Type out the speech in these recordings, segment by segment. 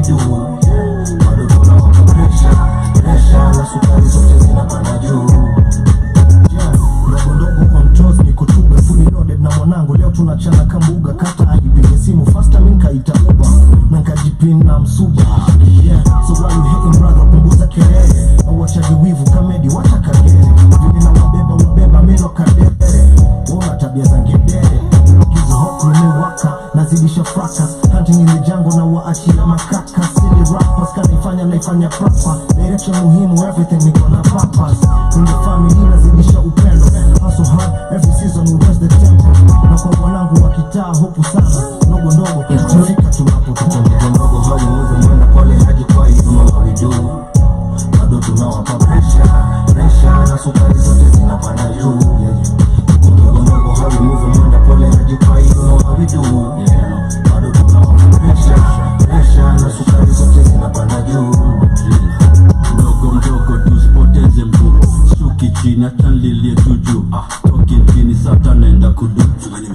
do. Bado tunawapa pressure na sukari zote zinapanda juu. Ndogo kwa mchozi niko tube fully loaded na mwanangu leo tunachana kambuga kata alipige simu faster minka itakuba na nkajipina msuba. So why you hating brother, punguza kelele na wachaji wivu kamedi wacha kagere vile na wabeba meno kadere wona tabia za ngedere kizo hot nimewaka nazidisha fracas hunting in the jungle na waachia makaka silly rappers naifanya proper direction muhimu everything niko na purpose in the family nazidisha upendo hustle hard every season we raise the tempo na kwa wanangu wa kitaa hopu sana ndogo tunafika tunapotoka ndogo hadi move mwenda pale haji kwa hiyo mambo we do. Bado tunawapa pressure na sukari zote zinapanda juu. Ndogo hadi move mwenda pale haji kwa hiyo mambo we do. Bado tunawapa pressure na sukari zote zinapanda juu. Mdogo tusipoteze mguu, shuki chini atanlilie juju. Toki chini sata naenda kudu,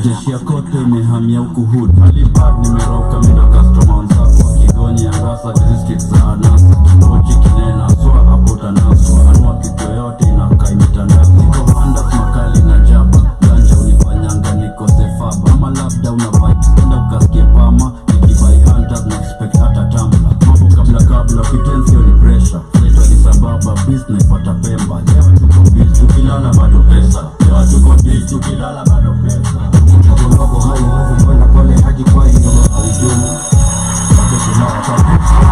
jeshi ya kote imehamia huku hood. Alibad nimeroka mindo customer wanzako, kigoni ya rasa hizi streets za anasa. Tochi kinena swa hapo tanaswa, anua kitu yote inakai mitandao. Niko handas makali na jaba, ganja unifanyanga niko sefaba. Ama labda unavibe, enda ukasikie pama, nikibai hunters na expect hata tambla. Mambo kabla pitensio ni pressure, sababa business pata pemba. Leo tuko busy tukilala bado pesa. Ndogo hayo move mwenda pale haji kwa hiyo mambo we do. Bado tunawapa pressure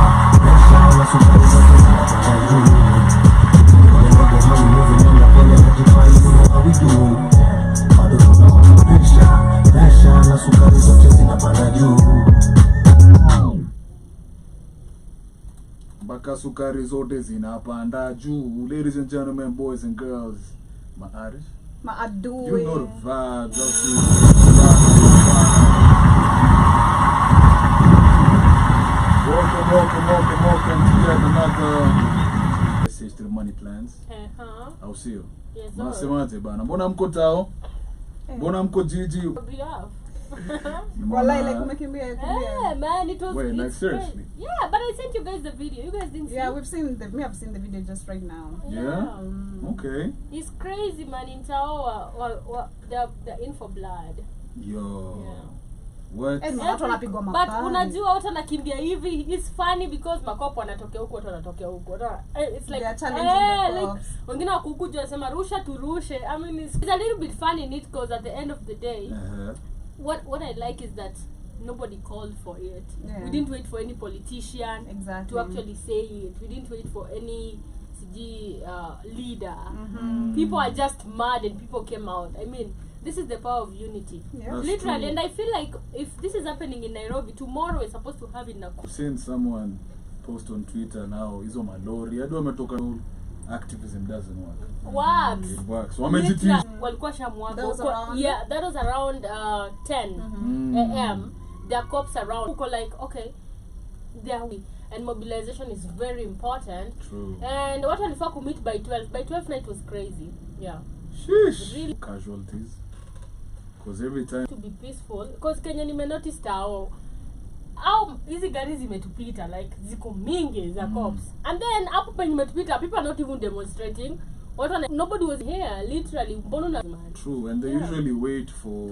na sukari zote zinapanda juu. Ndogo hayo move mwenda pale haji kwa hiyo mambo we do. Bado tunawapa pressure na sukari zote zinapanda juu. Mpaka sukari zote zinapanda juu. Ladies and gentlemen, boys and girls, you know the vibes. Welcome to yet another message to the money plans. Au sio? Yes, Mnasemaje bana? Mbona mko tao? Mbona mko jiji? Wallahi, like umekimbia. Yeah, man, it was. Wait, like seriously? Great. Yeah, but I sent you guys the video. You guys didn't see. Yeah, I've seen the video just right now. Yeah? Okay. It's crazy, man. In Tao, the info blood. Yo. Yeah. What? But unajua watu nakimbia hivi. It's funny because makopo wanatokea huko, watu wanatokea huko. It's like they are challenging the cops. Wengine wakukuja wasema rusha turushe. I mean, it's a little bit funny in it because at the end of the day, what I like is that nobody called for it. Yeah. We didn't wait for any politician to actually say it. We didn't wait for any leader. People are just mad and people came out. I mean, this is the power of unity. Yeah. Literally. True. And I feel like if this is happening in Nairobi, tomorrow we're supposed to have it in Nakuru. I've seen someone post on Twitter now, hizo malori. Hadi wametoka activism doesn't work. Works. It works. Walikuwa shamwaga. That was around? Yeah, that was around 10 a.m. There are cops around. People like, okay, and mobilization is very important. True. And what walifaa to meet by 12. By 12 night was crazy. Yeah. Sheesh. Really. Casualties. Because every time To be peaceful. Because Kenya nimenotice tao. Hizi gari zimetupita like ziko mingi za cops. And then hapo penye zimetupita, people are not even demonstrating. Nobody was here, literally. True, and they usually wait for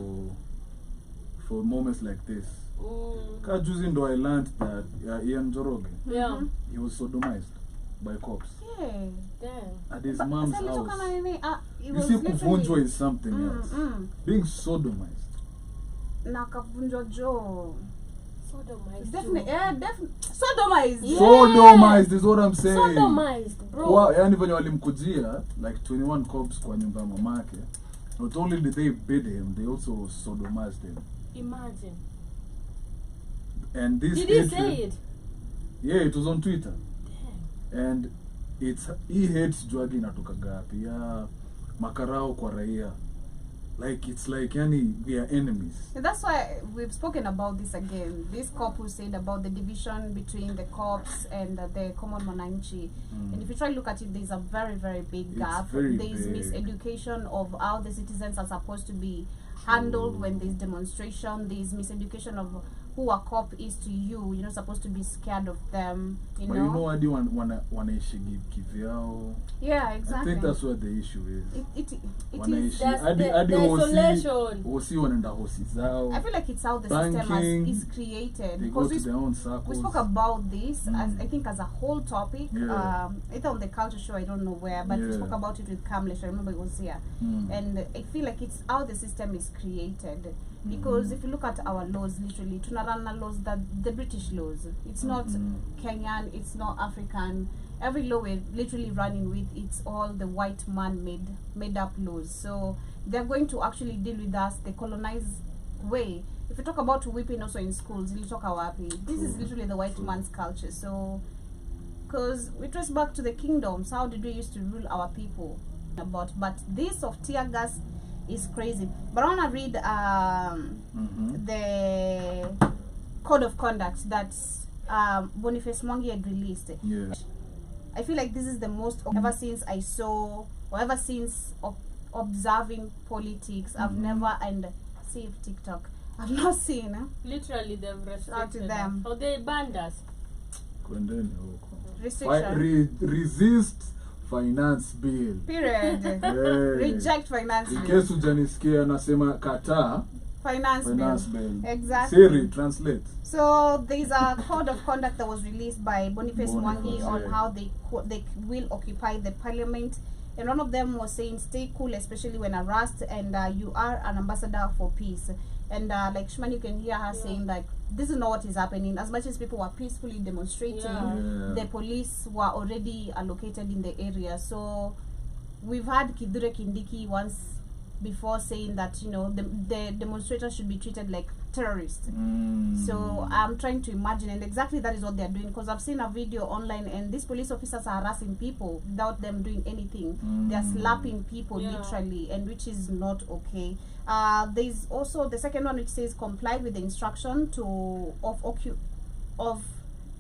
moments like this. Kajuzi ndo I learned that Ian Joroge, he was sodomized by cops. Yeah. Damn. At his mom's house. You You see, kuvunjwa is something else. Being sodomized. Nakavunjwa jo. Sodomized. Definitely, sodomized. Yeah. Sodomized is what I'm saying. Sodomized, bro. Wow, yani venye walimkujia like 21 cops kwa nyumba ya mamake. Not only did they beat him, they also sodomized him. Imagine. And this Did he say it? Yeah, it was on Twitter. Damn. And he hates juagi inatoka gapi ya makarao kwa raia. Like it's like yani we are enemies. That's why we've spoken about this again. This cop who said about the division between the cops and the common mwananchi. And if you try to look at it, there's a very, very big gap. There's miseducation of how the citizens are supposed to be handled when there's demonstration. There's miseducation of who a cop is to you. You're not supposed to be scared of them, you But know. you know what, you wanaishi kivyao. Yeah, I exactly. think that's what the issue is. It is. Wanaishi That's hadi the isolation. hosi wanaenda hosi zao. I feel like it's how the Banking, system is created. They go Because to their own circles. we spoke about this as I think as a whole topic. Yeah. Either on the culture show, I don't know where, but we Yeah. spoke about it with Kamlesh. I remember it was here, and I feel like it's how the system is created. Because if you look at our laws, literally, tunarana laws that the British laws. It's not Kenyan. It's not African. Every law we're literally running with, it's all the white man made up laws. So they're going to actually deal with us the colonized way. If you talk about whipping also in schools, you talk about this is literally the white man's culture. So, because we trace back to the kingdoms, how did we used to rule our people? But this of tear gas is crazy. But I want to read the code of conduct that Boniface Mwangi had released. Yeah. I feel like this is the most ever since I saw or ever since observing politics. I've never and see TikTok. I've not seen Literally, they've restricted them. Or they banned us. Kwendeni huko. restriction. Resist finance bill. Period. Hey. Reject finance In bill. case ujanisikia nasema kataa Finance bill. Exactly. Siri, translate. So there's a code of conduct that was released by Boniface Mwangi on yeah. how they will occupy the parliament, and one of them was saying stay cool, especially when harassed, and you are an ambassador for peace. And like Shman, you can hear her saying like this is not what is happening. As much as people were peacefully demonstrating, the police were already allocated in the area. So we've had Kidure Kindiki once before saying that, you know, the demonstrators should be treated like terrorists. So I'm trying to imagine, and exactly that is what they're doing, because I've seen a video online and these police officers are harassing people without them doing anything. They're slapping people literally, and which is not okay. There's also the second one which says comply with the instruction of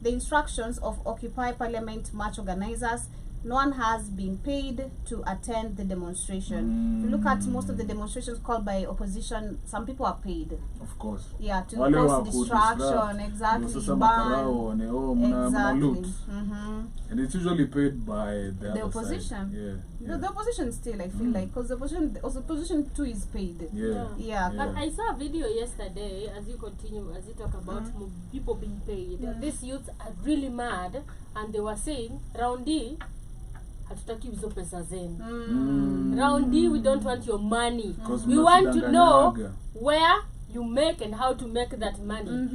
the instructions of Occupy Parliament March organizers. No one has been paid to attend the demonstration. If you look at most of the demonstrations called by opposition, some people are paid. Of course. Yeah, to Wale cause wa distraction, exactly. Sasa ban. makarao wane, mna Exactly. loot. And it's usually paid by the other opposition. Side. Yeah. The opposition still, I feel like, because the opposition too is paid. Yeah. And I saw a video yesterday, as you talk about people being paid. These youths are really mad, and they were saying, Raundi, hatutaki hizo pesa zenu. Raundi, we don't want your money. We want to know where you make and how to make that money.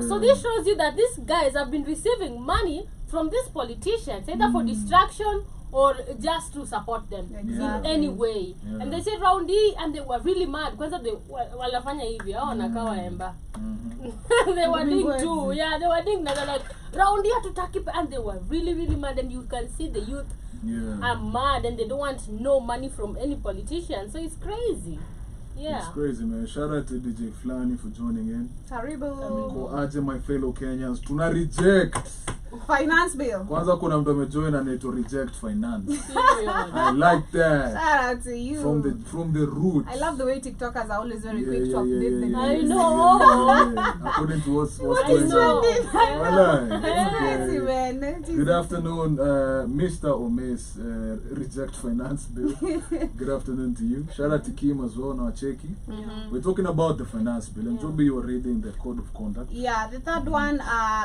So this shows you that these guys have been receiving money from these politicians, either for distraction or just to support them in any way. And they said Raundi, and they were really mad because they walafanya hivi, wanakawa emba. They were doing too. Yeah, they were doing that, like Raundi hatutaki, and they were really, really mad. And you can see the youth are mad, and they don't want no money from any politician. So it's crazy. Yeah, it's crazy, man. Shout out to DJ Flani for joining in. Terrible. Aje my fellow Kenyans, tuna reject finance bill. Kwanza kuna mtu amejoin anaitwa reject finance. I like that. Shout out to you. From the roots. I love the way TikTokers are always very quick to update the I news. know. According to what's What going is on. trending? Crazy, Okay. man. Good afternoon, Mr. or Miss Reject Finance Bill. Good afternoon to you. Shout out to Kim as well, now Cheki. We're talking about the finance bill, and Joby, you were reading the code of conduct. Yeah, the third one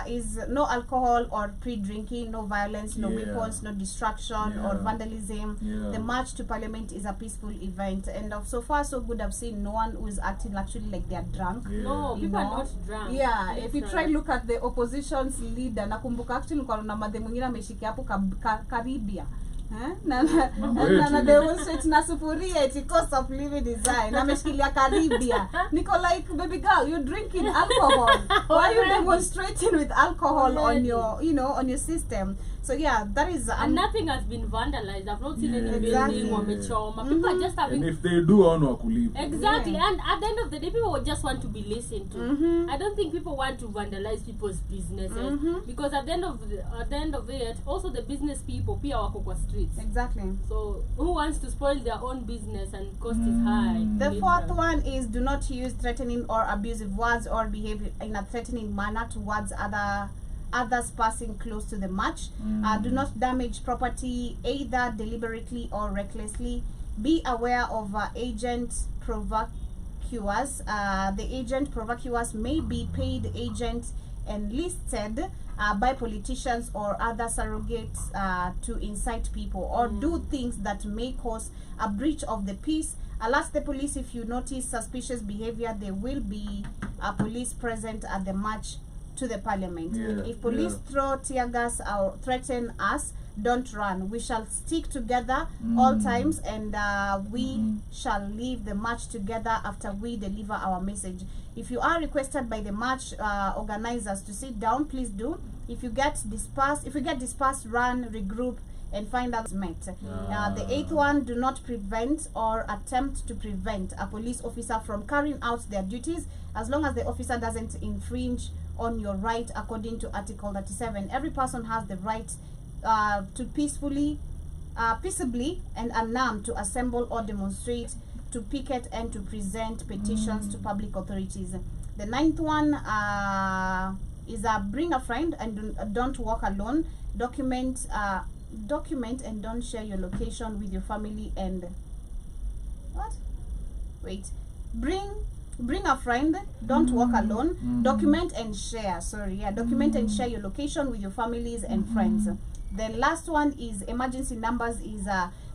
is no alcohol or pre-drinking, no violence, no weapons, no distraction or vandalism. The march to parliament is a peaceful event, and so far so good. I've seen no one who is acting actually like they're drunk. No, people are not drunk. Yeah, if you try look at the opposition's leader, nakumbuka actually kuna madhe mwingine ameshikia hapo Karibia. Na demonstrate na sufuria eti cost of living design ameshikilia Karibia. Niko like, baby girl, you're drinking alcohol. Why are you demonstrating with alcohol on your, on your system? So yeah, that is and nothing has been vandalized. I've not seen any building or mechoma. People are just having. And if they do, I know exactly. And at the end of the day, people would just want to be listened to. I don't think people want to vandalize people's businesses because at the end of it, also the business people, pia wako kwa street. streets. Exactly. So who wants to spoil their own business and cost is high? The fourth one is do not use threatening or abusive words or behave in a threatening manner towards others passing close to the march. Do not damage property either deliberately or recklessly. Be aware of agent provocateurs. The agent provocateurs may be paid agents enlisted by politicians or other surrogates to incite people or do things that may cause a breach of the peace. Alert the police if you notice suspicious behavior. There will be police present at the march to the parliament. If police throw tear gas or threaten us, don't run. We shall stick together all times, and we shall leave the march together after we deliver our message. If you are requested by the march organizers to sit down, please do. If you get dispersed, run, regroup, and find out met. The eighth one, do not prevent or attempt to prevent a police officer from carrying out their duties as long as the officer doesn't infringe on your right according to Article 37. Every person has the right to peaceably and unarmed to assemble or demonstrate, to picket and to present petitions to public authorities. The ninth one is bring a friend and don't walk alone. Document and don't share your location with your family and bring a friend, don't walk alone. Document and share document and share your location with your families and friends. The last one is emergency numbers is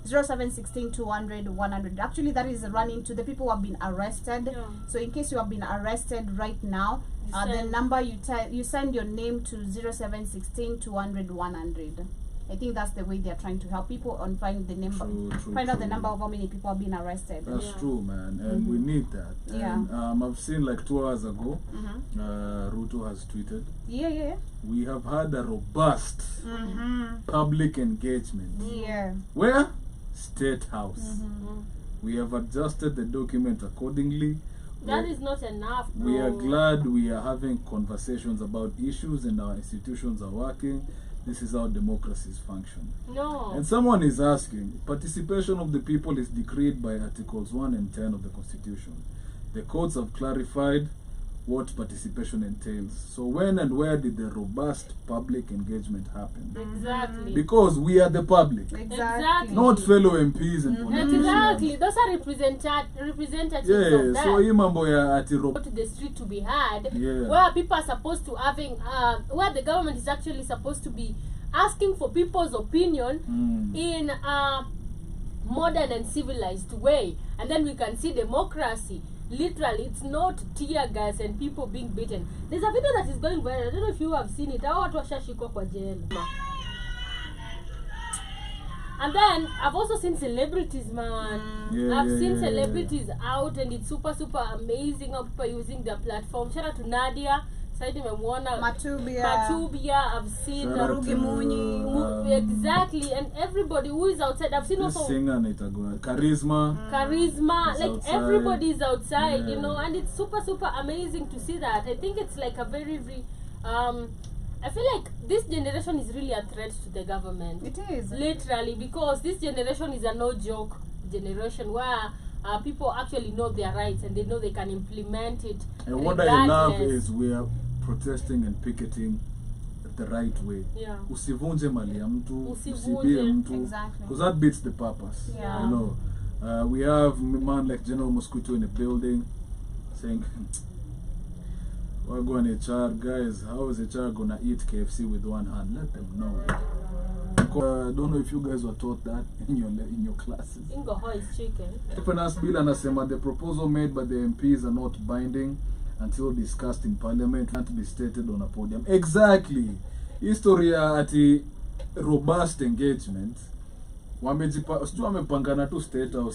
0716 200 100. Actually, that is running to the people who have been arrested. So in case you have been arrested right now, the number you send your name to 0716 200 100. I think that's the way they are trying to help people on find the number, find out the number of how many people have been arrested. That's true, man, and we need that. And, I've seen like 2 hours ago, Ruto has tweeted. We have had a robust public engagement. Where? State House. We have adjusted the document accordingly. That is not enough, bro. We are glad we are having conversations about issues and our institutions are working. This is how democracies function. And someone is asking, participation of the people is decreed by Articles 1 and 10 of the Constitution. The courts have clarified what participation entails. So when and where did the robust public engagement happen? Exactly. Because we are the public. Exactly. Not fellow MPs and politicians. Exactly. Those are representatives of that. So mambo ya ati go to the street to be heard, where people are supposed to having where the government is actually supposed to be asking for people's opinion in a modern and civilized way, and then we can see democracy. Literally, it's not tear gas and people being beaten. There's a video that is going viral. I don't know if you have seen it. And then I've also seen celebrities, man. I've seen celebrities out, and it's super amazing how people are using their platform. Shout out to Nadia. Matubia, I've seen exactly, and everybody who is outside. I've seen also Charisma, like everybody is outside, you know, and it's super amazing to see that. I think it's like a very I feel like this generation is really a threat to the government. It is. Literally, because this generation is a no joke generation where people actually know their rights and they know they can implement it. And what I love is we are protesting and picketing the right way. Usivunje mali ya mtu, usibie mtu, because that beats the purpose. You know, we have a man like General Mosquito in a building saying, we're going HR, guys, how is HR gonna eat KFC with one hand? Let them know. I don't know if you guys were taught that in your classes. The proposal made by the MPs are not binding until discussed in Parliament, can't be stated on a podium. Exactly. History at robust engagement.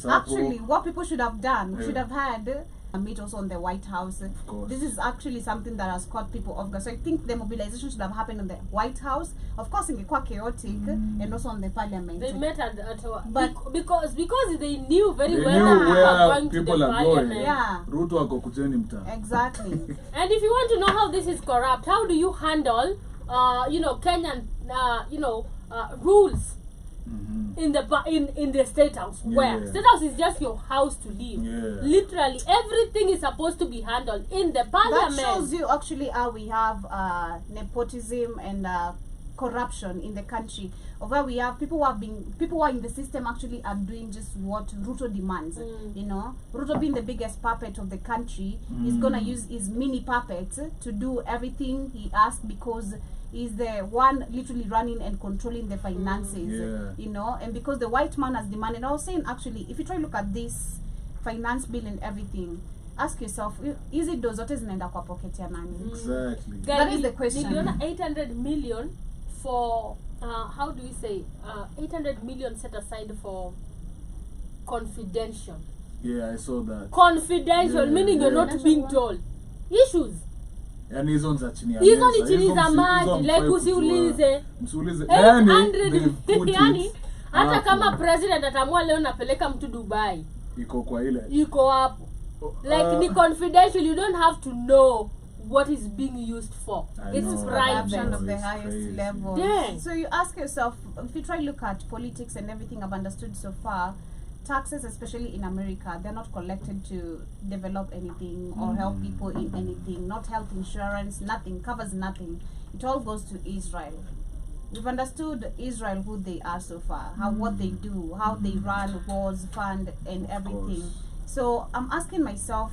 Actually, what people should have done, should have had a meet also on the White House. Of course. This is actually something that has caught people off guard. So I think the mobilization should have happened on the White House. Of course, in quite chaotic, and also on the Parliament. They met at but because they knew very well that people are going. Exactly. And if you want to know how this is corrupt, how do you handle Kenyan rules? in the state house. Where state house is just your house to live. Literally everything is supposed to be handled in the parliament. That shows you actually how we have nepotism and corruption in the country, of where we have people who are in the system actually are doing just what Ruto demands. You know, Ruto being the biggest puppet of the country, he's gonna use his mini puppets to do everything he asks, because he's the one literally running and controlling the finances. You know, and because the white man has demanded. I was saying, actually, if you try to look at this finance bill and everything, ask yourself, is it those zote zinaenda kwa pocket ya nani? Exactly. That is the question. Niliona 800 million for how do we say 800 million set aside for confidential. Yeah, I saw that. Confidential, meaning you're not being told issues. And hizo nza chini ya Hizo meza. ni chini za maji, like usiulize. Msiulize. 800 yani hata kama president atamua leo napeleka mtu Dubai, iko kwa ile. Iko hapo. Like the confidential, you don't have to know what is being used for. It's private of the highest level. Yeah. So you ask yourself, if you try to look at politics and everything I've understood so far, taxes, especially in America, they're not collected to develop anything or help people in anything. Not health insurance, nothing, covers nothing. It all goes to Israel. We've understood Israel, who they are so far, how what they do, how they run wars, fund, and everything. So I'm asking myself,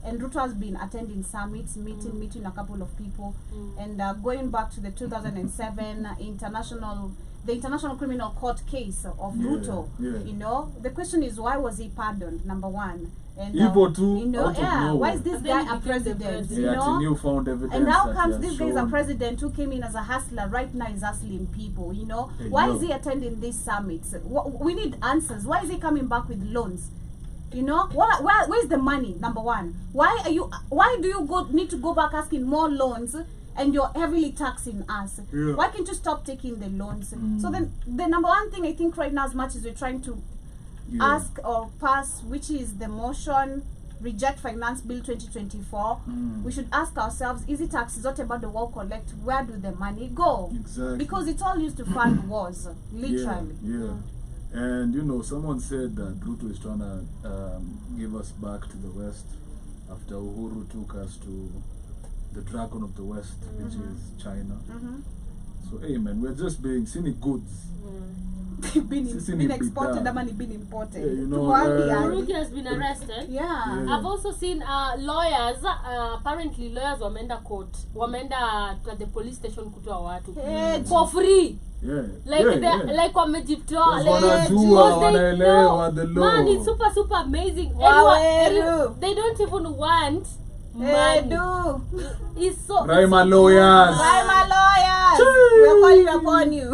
and Ruto has been attending summits, meeting a couple of people, and going back to the 2007 International Criminal Court case of Ruto. You know, the question is, why was he pardoned? Number one. And you know, why is this guy a president? You know, newfound evidence. And how comes this guy is a president who came in as a hustler, right now is hustling people? You know, why is he attending these summits? We need answers. Why is he coming back with loans? You know, where's the money? Number one, why do you need to go back asking more loans, and you're heavily taxing us? Why can't you stop taking the loans? So then the number one thing I think right now, as much as we're trying to ask or pass, which is the motion reject finance bill 2024, we should ask ourselves, is it taxes not about the war collect? Where do the money go? Exactly. Because it's all used to fund wars, literally. And you know, someone said that Ruto is trying to give us back to the West after Uhuru took us to the dragon of the West, which is China. So hey man, we're just being cynic goods. been exported, the money been imported. You know, Ruki has been arrested. Yeah. I've also seen lawyers, apparently lawyers wameenda court, wameenda to the police station kutoa watu for free. Like wamejiptoa, wanaelewa the law. Man, it's super amazing. They don't even want money. It's so Rima lawyers. We're calling upon you.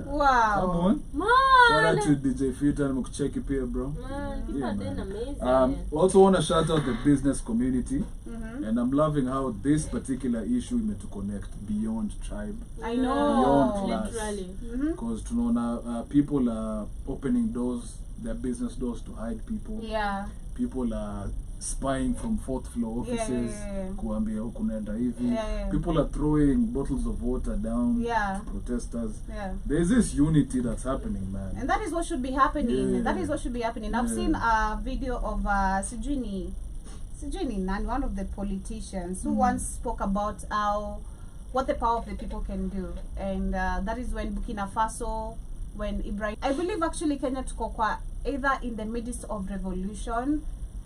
Wow. Come on. Man. Shout out to DJ Fita and Mukcheki Pia, bro. Man, people are doing amazing. Also want to shout out the business community. And I'm loving how this particular issue is to connect beyond tribe. I know. Beyond class. Literally. Because people are opening doors, their business doors, to hide people. Yeah. People are spying from fourth floor offices. Kuambia huku nenda hivi. People are throwing bottles of water down to protesters. There's this unity that's happening, man. And that is what should be happening. That is what should be happening. I've seen a video of Sijini Nani, one of the politicians, who once spoke about what the power of the people can do. And that is when Burkina Faso, when Ibrahim, I believe actually Kenya tuko either in the midst of revolution,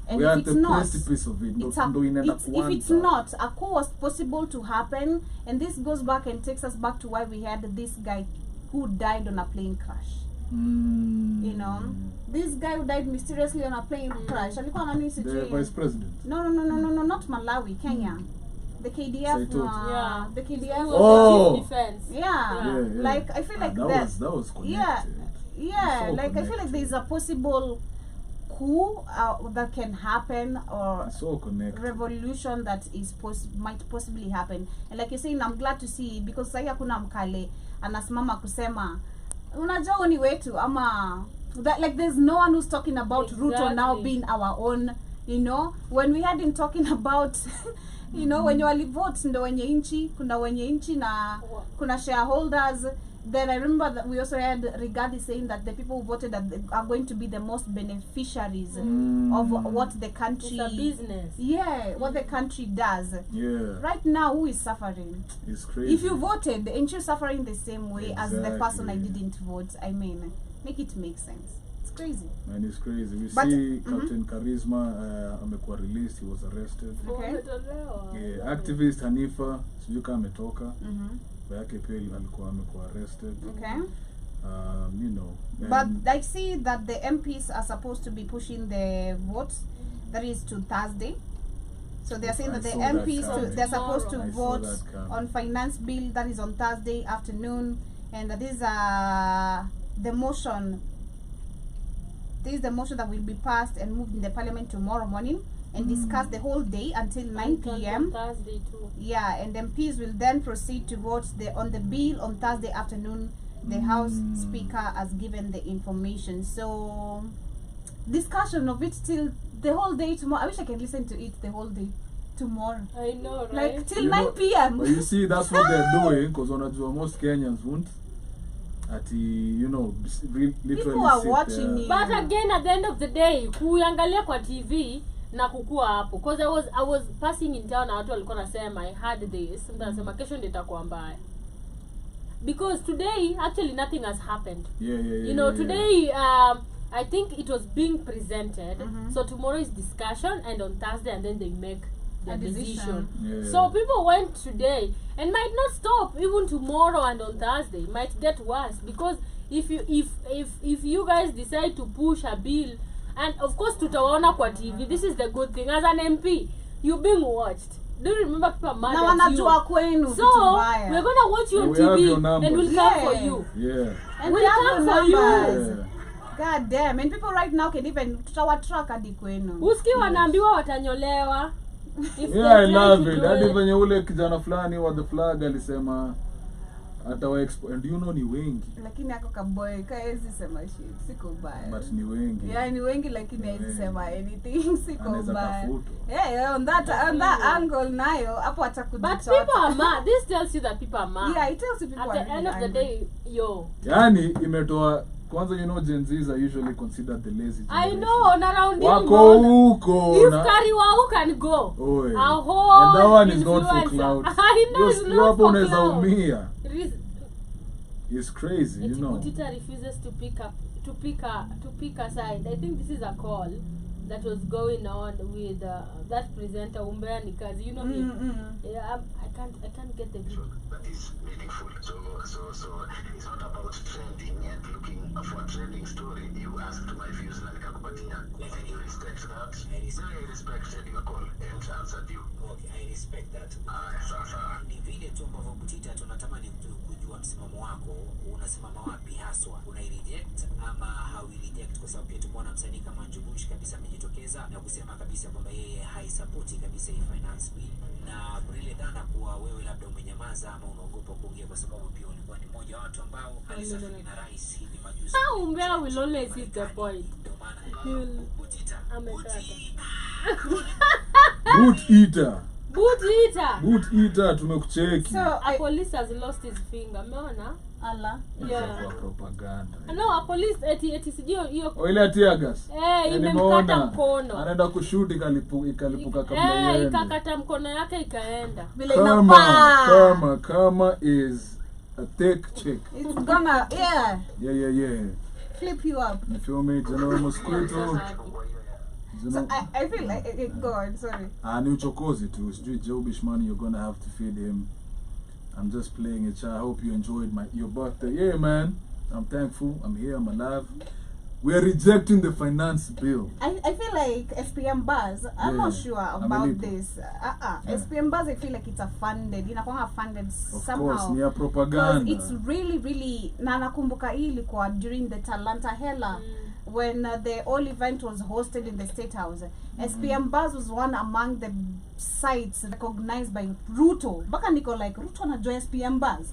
and we are if at it's the not, precipice of it. If it's not, a coup was possible to happen, and this goes back and takes us back to why we had this guy who died on a plane crash. You know, this guy who died mysteriously on a plane crash. The vice president? No, not Malawi, Kenya. The KDF, the KDF. Oh, defense. Like I feel like that was connected. Like I feel like there's a possible coup that can happen, or revolution that is might possibly happen. And like you're saying, I'm glad to see, because sasa hakuna mkale anasimama kusema unajua ni wetu ama that, like there's no one who's talking about Ruto now being our own, you know, when we had him talking about you know, when you vote ndo wenye inchi, kuna wenye inchi na kuna shareholders, then I remember that we also had Rigathi saying that the people who voted that they are going to be the most beneficiaries of what the country... It's a business. Yeah, what the country does. Yeah. Right now, who is suffering? It's crazy. If you voted, ain't you suffering the same way as the person I didn't vote? I mean, make it make sense. It's crazy. Man, it's crazy. We But, see Captain Charisma amekuwa released. He was arrested. Okay. Yeah, activist Hanifa sijui kama ametoka. Yake pia alikuwa amekuwa arrested. Okay. You know. But I see that the MPs are supposed to be pushing the votes. That is to Thursday. So they are saying that the MPs they're supposed to vote on finance bill. That is on Thursday afternoon, and that is the motion. This is the motion that will be passed and moved in the parliament tomorrow morning and discussed the whole day until 9 p.m. Thursday too. Yeah, and MPs will then proceed to vote on the bill on Thursday afternoon. The House Speaker has given the information. So, discussion of it till the whole day tomorrow. I wish I can listen to it the whole day tomorrow. I know, right? Like till 9 p.m. But you see, that's what they're doing, because most Kenyans won't. You know, literally People are sit watching there. you. But again, at the end of the day, kuangalia kwa TV na kukua hapo, because I was passing in town na watu walikuwa nasema I had this, mtu anasema kesho ndio itakuwa mbaya. Because today actually nothing has happened. Yeah. You know, today I think it was being presented. So tomorrow is discussion, and on Thursday and then they make the decision. Yeah. So people went today and might not stop even tomorrow and on Thursday. It might get worse, because if you guys decide to push a bill, and of course tutawaona kwa TV, this is the good thing. As an MP, you're being watched. Do you remember people mad at you? So we're gonna watch you on TV and we'll come for you. Yeah. And we'll come for you. Yeah. God damn, and people right now can even tutawatrack hadi kwenu. Uski wanaambiwa watanyolewa. Yeah, I love it. Hadi venye ule kijana fulani wa the flag alisema atawa and you know ni wengi. Lakini ako kaboy kaezi sema shit, siko baya. But ni wengi. Yeah, ni wengi lakini haezi sema anything, siko baya. Kafuto. Yeah, on that angle nayo hapo atakujitoa. But people are mad. This tells you that people are mad. Yeah, it tells you people at are the end of the day, yo. Yani imetoa kwanza, you know, Gen Zs are usually considered the lazy generation. I know, na round wako huko if Kariwa who can go. Oh, yeah. A whole and that one is not for influencer. clout. I know it's not for clout. It's crazy, you know. Butita refuses to pick a side. I think this is a call that was going on with that presenter Umbea Nikazi. You know him? Yeah, I can't get the video. That is meaningful. So it's not about trending and looking for a trending story. You asked my views and and you respect that. I respected your call and answered you. Okay, I respect that. Ni vile tu ambavyo Butita tunatamani kujua msimamo wako, unasimama wapi haswa, unai-reject ama hau-reject, kwa sababu pia tumeona msanii kama Njugush kabisa amejitokeza na kusema kabisa kwamba yeye haisapoti kabisa hii finance bill, na kuna dhana kuwa wewe labda umenyamaza ama unaogopa kuongea kwa sababu pia ulikuwa ni mmoja wa watu ambao alisafiri na rais hivi majuzi. Umbea will always hit the point. Butita Boot eater tumekucheki. So a police has lost his finger. Umeona? Allah. Yeah. Kwa propaganda. No, a police eti sijui hiyo. Ile tear gas. Imemkata mkono. Anaenda kushoot ikalipuka kabla yeye. Ikakata mkono yake ikaenda. Vile inafaa. Kama is a thick chick. It's gonna Yeah. flip you up. You feel me? General Mosquito. So I feel like go on, sorry. Ni uchokozi tu. Sijui Joe Bishmani, you're gonna have to feed him. I'm just playing it. I hope you enjoyed your birthday. Yeah, man. I'm thankful. I'm here. I'm alive. We are rejecting the finance bill. I feel like SPM bars. I'm not sure about this. SPM bars. I feel like it's a funded. Inakuanga funded somehow. Of course, ni propaganda. It's really. Na nakumbuka hii ilikuwa during the Talanta Hela. When the whole event was hosted in the State House, SPM Bars was one among the sites recognized by Ruto. Baka niko like Ruto na joy SPM Bars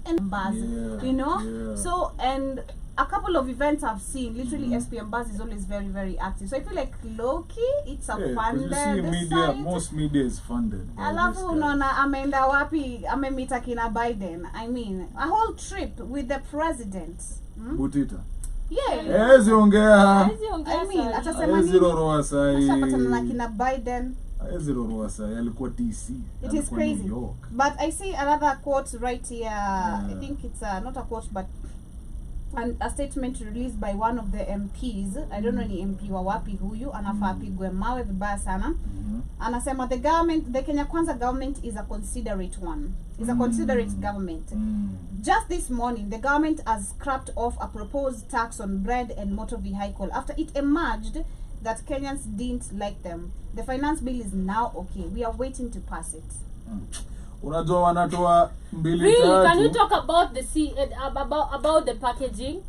and Bars, you know. Yeah. So and a couple of events I've seen, literally SPM Buzz is always very, very active. So I feel like low-key, it's a funded media, most media is funded. Alafu unaona ameenda wapi, amemita kina Biden. I mean, a whole trip with the president. Butita. Yeah. Ezi ongea. I mean, atasema nini? Ezi roroa sai. Ashapatana na kina Biden. Ezi roroa sai. Alikuwa DC. It is crazy. But I see another quote right here. I think it's not a quote, but a statement released by one of the MPs. I don't know any MP wa wapi huyu, anafaa pigwe mawe vibaya sana. Anasema the government, the Kenya Kwanza government is a considerate one. Is a considerate government. Just this morning, the government has scrapped off a proposed tax on bread and motor vehicle after it emerged that Kenyans didn't like them. The finance bill is now okay. We are waiting to pass it. Unajua wanatoa mbili really tatu. Can you talk about the about the packaging?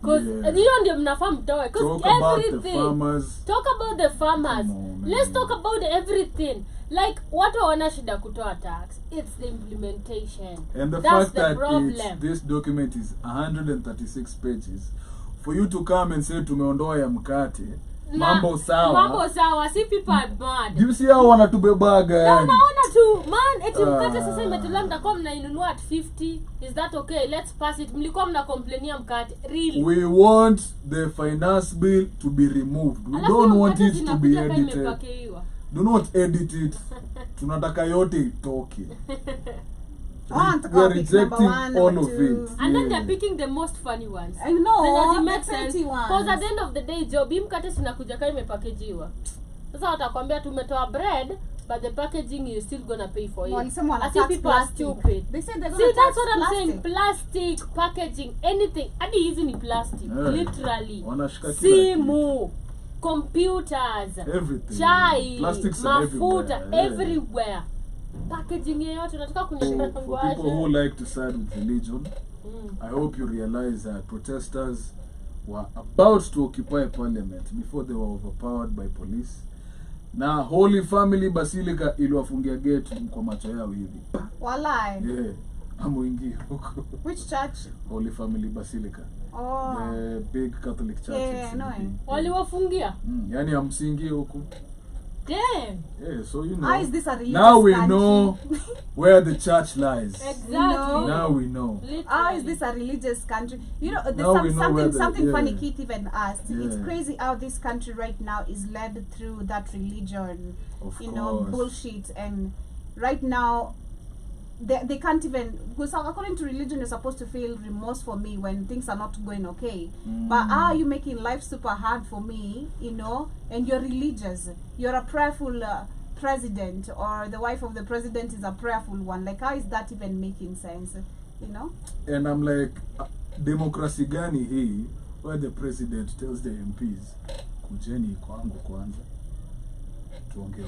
Because you ndio mnafaa mtoe. Because everything. Talk about the farmers. Let's talk about everything. Like watu wana shida kutoa tax. It's the implementation. And the That's fact the that problem. this document is 136 pages. For you to come and say tumeondoa ya mkate. Mambo sawa. See, people are mad. Do you see how wanatubebaga? No, naona tu man, eti mkate sasa imetolewa mtakuwa mnainunua at 50. Is that okay? Let's pass it. Mlikuwa mnacomplainia mkate. Really? We want the finance bill to be removed. We don't want it to be edited. Do not edit it. Tunataka yote itoke. We are rejecting all of it. And then they're picking the most funny ones. I know, it makes sense. Because at the end of the day, job mkate sinakuja kama imepakejiwa. Sasa watakwambia tumetoa bread, but the packaging you're still gonna pay for it. I think people are stupid. They said they're see, that's what I'm saying. Plastic, packaging, anything. Adi hizi ni plastic, literally. Simu, computers, everything. Chai, plastics mafuta, everywhere. Packaging yote unataka kunishika for people who like to side with religion, I hope you realize that protesters were about to occupy parliament before they were overpowered by police. Na Holy Family Basilica iliwafungia gate kwa macho yao hivi. Walai. Yeah. Amuingia huko. Which church? Holy Family Basilica. Oh. The big Catholic church. Yeah, no. Waliwafungia? Yani amsingie huko. Damn. Yeah, so you know. How is this a religious now we country? know where the church lies. Exactly. Now we know. Literally. How is this a religious country? You know, there's something funny Keith even asked. Yeah. It's crazy how this country right now is led through that religion, of you course. know, bullshit. And right now, they can't even, because according to religion, you're supposed to feel remorse for me when things are not going okay. But how are you making life super hard for me, you know, and you're religious? You're a prayerful president, or the wife of the president is a prayerful one. Like, how is that even making sense, you know? And I'm like, democracy gani hii, where the president tells the MPs, kujeni kwangu kwanza, tuonge.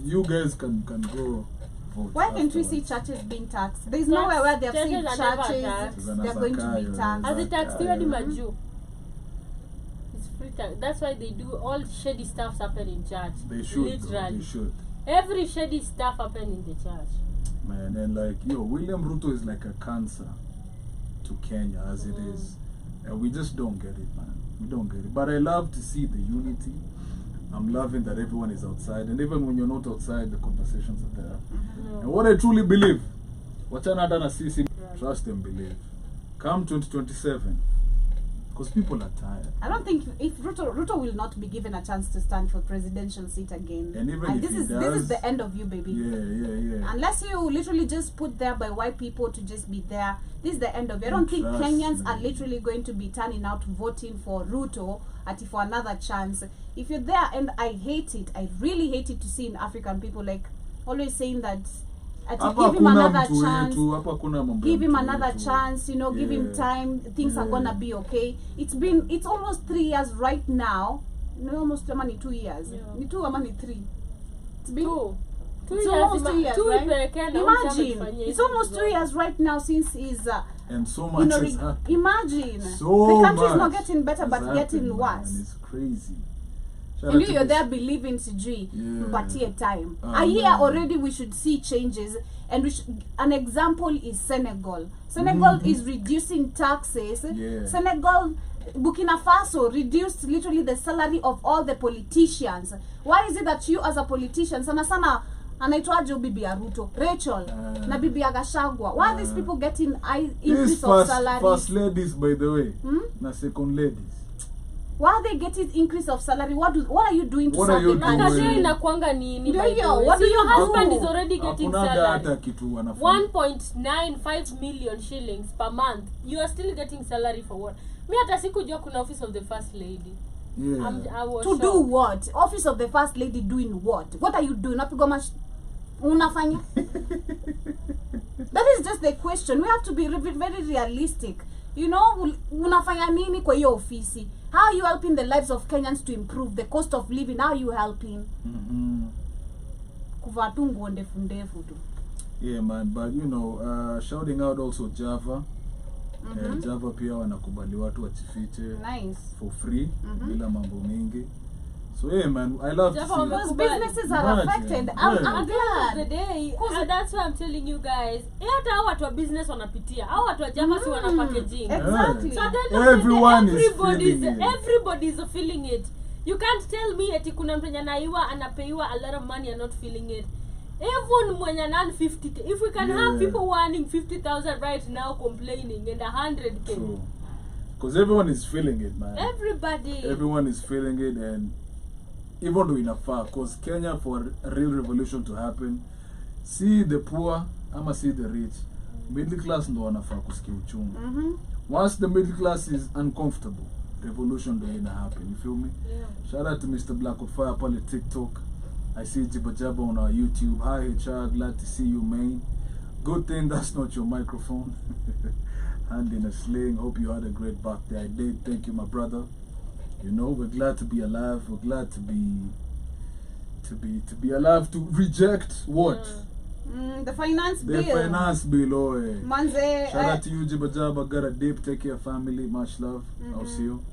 You guys can go. Why can't we see churches being taxed? There's nowhere where they've seen churches they're going to be taxed. As it taxed you maju. It's free tax. That's why they do all shady stuff happen in church. They should. Literally. They should. Every shady stuff happen in the church. Man, and like William Ruto is like a cancer to Kenya as it is. And we just don't get it, man. We don't get it. But I love to see the unity. I'm loving that everyone is outside, and even when you're not outside, the conversations are there. And what I truly believe, wachana dana sisi, trust and believe. Come 2027, because people are tired. I don't think if Ruto will not be given a chance to stand for presidential seat again. And even if this is the end of you, baby. Yeah. Unless you literally just put there by white people to just be there, this is the end of you. I don't think Kenyans are literally going to be turning out voting for Ruto for another chance. If you're there, and I hate it, I really hate it to see in African people like always saying that give him another chance, give him another chance, you know, give him time, things are gonna be okay. It's almost 3 years right now. No, almost 2 years. 2 or 3. It's been 2 years. Almost 2 years, right? Imagine, it's almost 2 years right now since he's and so much has happened. Imagine so the country's much not getting better but getting worse. Man, it's crazy. And you're there believing sijui mpatie time. I hear already we should see changes, and an example is Senegal. Senegal is reducing taxes. Senegal, Burkina Faso reduced literally the salary of all the politicians. Why is it that you as a politician, sana anaitwaje bibi ya Ruto, Rachel na bibi ya Gashagwa, why are these people getting increase of salary? First ladies, by the way, na second ladies. Why are they getting increase of salary? What are you doing to serve the country? What do your husband is already getting salary? 1.95 million shillings per month. You are still getting salary for what? Me hata sikujua kuna office of the first lady. To do what? Office of the first lady doing what? What are you doing? Unafanya? That is just the question. We have to be very realistic. You know, unafanya nini kwa hiyo ofisi? How are you helping the lives of Kenyans to improve the cost of living? How are you helping? Kuvatungu ndefu tu. Yeah, man, but you know, shouting out also Java. Java pia wanakubali watu wajifiche for free bila mambo mingi. So yeah, man, I love Java, because businesses are affected. I'm glad. The day, that's why I'm telling you guys. Hata hao watu wa business wanapitia. Hao watu wa Java si wana packaging. Exactly. So everybody is feeling it. You can't tell me eti kuna mtu anaiwa anapeiwa a lot of money and not feeling it. Everyone mwenye earn 50k. If we can have people earning 50,000 right now complaining and 100k. True. Because everyone is feeling it, man. Everyone is feeling it, and even though in a far, because Kenya, for a real revolution to happen, see the poor, I'ma see the rich. Middle class ndo wanafaa kusikia uchungu. Once the middle class is uncomfortable, revolution ndo ina happen. You feel me? Shout out to Mr. Black with Fire on TikTok. I see Jibba Jabba on our YouTube. Hi HR, glad to see you, man. Good thing that's not your microphone. Hand in a sling. Hope you had a great birthday. I did. Thank you, my brother. You know, we're glad to be alive. We're glad to be alive to reject what? The finance bill. The finance bill, oh yeah. Manze, shout out to you, Jibba Jabba. Got a dip. Take care, family. Much love. I'll see you.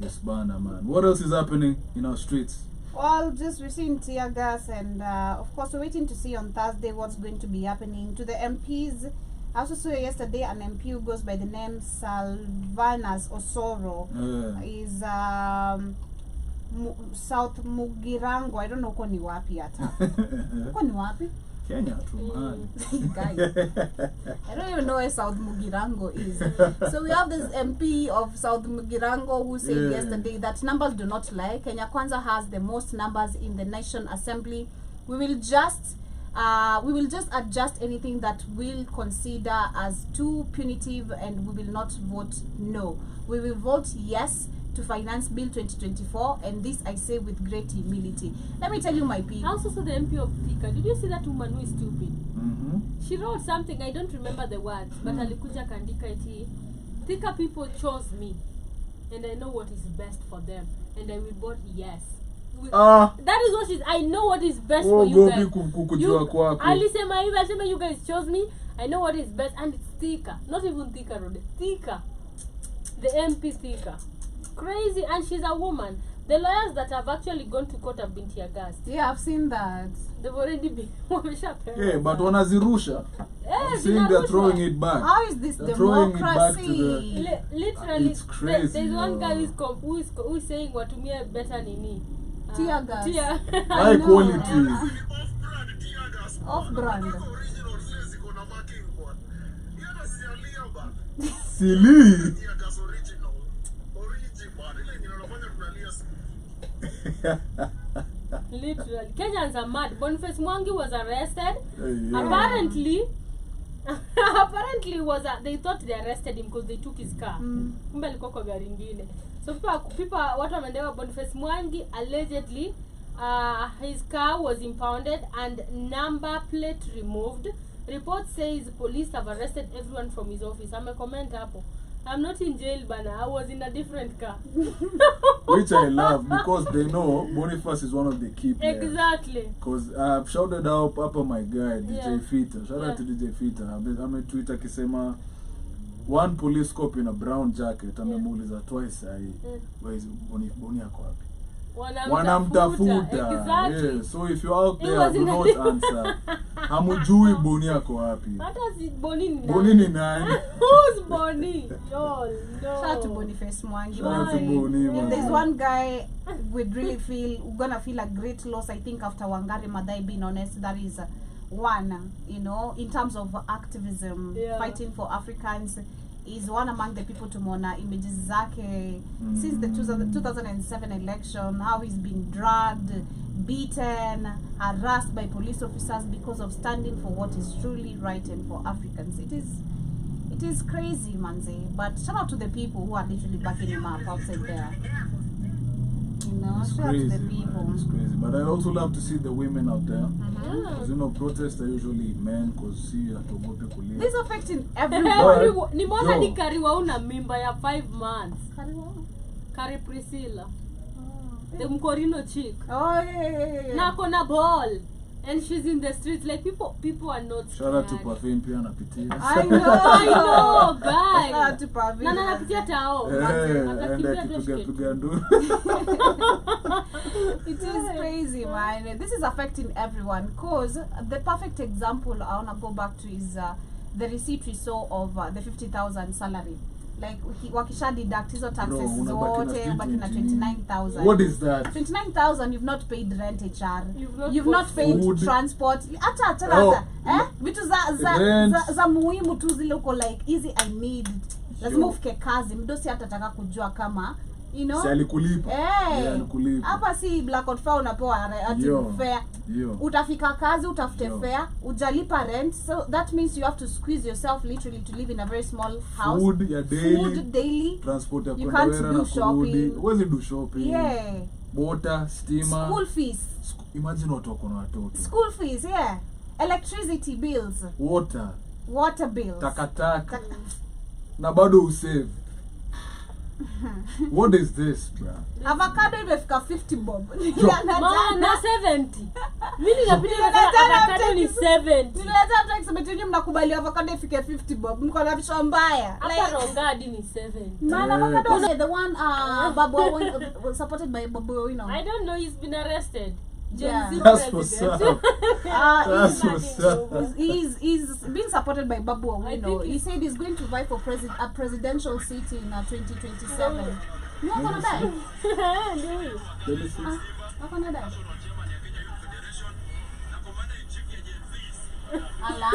Yes, bana, man. What else is happening in our streets? Well, just we're seeing tear gas, and of course we're waiting to see on Thursday what's going to be happening to the MPs. I also saw yesterday an MP who goes by the name Salvanas Osoro is South Mugirango. I don't know uko ni wapi hata. Uko ni wapi? Kenya too, man. Guys, I don't even know where South Mugirango is. So we have this MP of South Mugirango who said yesterday that numbers do not lie. Kenya Kwanza has the most numbers in the Nation Assembly. We will just adjust anything that we'll consider as too punitive, and we will not vote no. We will vote yes to Finance Bill 2024, and this I say with great humility. Let me tell you, my people. I also saw the MP of Thika. Did you see that woman who is stupid? She wrote something, I don't remember the words, but alikuja kandika iti, Thika people chose me, and I know what is best for them, and I will vote yes. That is what she's. I know what is best for you guys. Alisema you guys chose me. I know what is best, and it's Thika, not even Thika Road. Thika, the MP Thika, crazy, and she's a woman. The lawyers that have actually gone to court have been tear gassed. Yeah, I've seen that. They've already been. Yeah, but wanazirusha. I'm seeing they're throwing it back. How is this democracy? Literally, it's crazy. There's one guy who is saying watumia better nini. Tear gas. High quality. Off brand. Silly. Literally, Kenyans are mad. Boniface Mwangi was arrested. Apparently they thought they arrested him because they took his car. Kumbe alikuwa kwa gari ingine. So people watu wamendewa Boniface Mwangi allegedly his car was impounded and number plate removed. Report says police have arrested everyone from his office. I'm a comment hapo. I'm not in jail, Bana. I was in a different car. Which I love because they know Boniface is one of the key players. Exactly. Because I've shouted out Papa, my guy, DJ Fita. Shout out to DJ Fita. I'm a Twitter kisema one police cop in a brown jacket. Amemuuliza twice where is Boni yako wapi? wanamtafuta. Exactly. Yeah, so if you're out It there, was do in not answer. Hamujui Boni yako wapi. Hata si Boni ni Boni ni nani? Who's Boni? Yo, no. Shout out to Boniface Mwangi. Shout out to Boni, If man. there's one guy we'd really gonna feel a great loss, I think, after Wangari Maathai, being honest, that is one, you know, in terms of activism, fighting for Africans, is one among the people to mona images zake since the 2007 election, how he's been dragged, beaten, harassed by police officers because of standing for what is truly right and for Africans. It is crazy, manze. But shout out to the people who are literally backing him up outside there. You know, It's shout crazy, out to the people. man. It's crazy. But I also love to see the women out there. Because, you know, protests are usually men because see atogope kulia. This is affecting everyone. Nimeona ni Kariwa una mimba ya 5 months. Kari Priscilla. The Mkorino chick. Oh, yeah. Na kona ball. And she's in the streets. Like, people are not scared. Shout out to Parfum pia anapitia. I know, guys. Shout out to Parveen. Na anapitia tao. Ende akipiga nduru. It is crazy, man. This is affecting everyone because the perfect example I want to go back to is the receipt we saw of the 50,000 salary. Like wakisha deduct hizo taxes zote baki na 29,000. What is that? 29,000. You've not paid rent, HR. You've not paid food. transport. Hata vitu za muhimu tu zile uko like easy I need. Lazima ufike kazi mdosi hatataka kujua kama you know. Si alikulipa. Alikulipa. Hapa si blackout fare unapewa ati fare. Utafika kazi utafute fare, ujalipa rent. So that means you have to squeeze yourself literally to live in a very small house. Food ya daily. Food daily. Transport ya You kwenda can't wera do na kurudi. shopping. Huwezi do shopping. Yeah. Water, steamer. School fees. Imagine watu wako na watoto. School fees, yeah. Electricity bills. Water bills. Takataka. Na bado usave. What is this, bro? Avocado imefika 50 bob. Mama na 70. Mimi napitia avocado ni 70. Nileta tax metenye mnakubali avocado ifike 50 bob. Mko na vichwa mbaya. Hata rongadi ni 70. Man, avocado is the one Babu was supported by Babu, you know. I don't know, he's been arrested. Yeah. That's what's up. That's what's up. He's being supported by Babu Owino. He said he's going to vie for a presidential seat in 2027. You are gonna die? Let me see. I'm gonna die. Allah.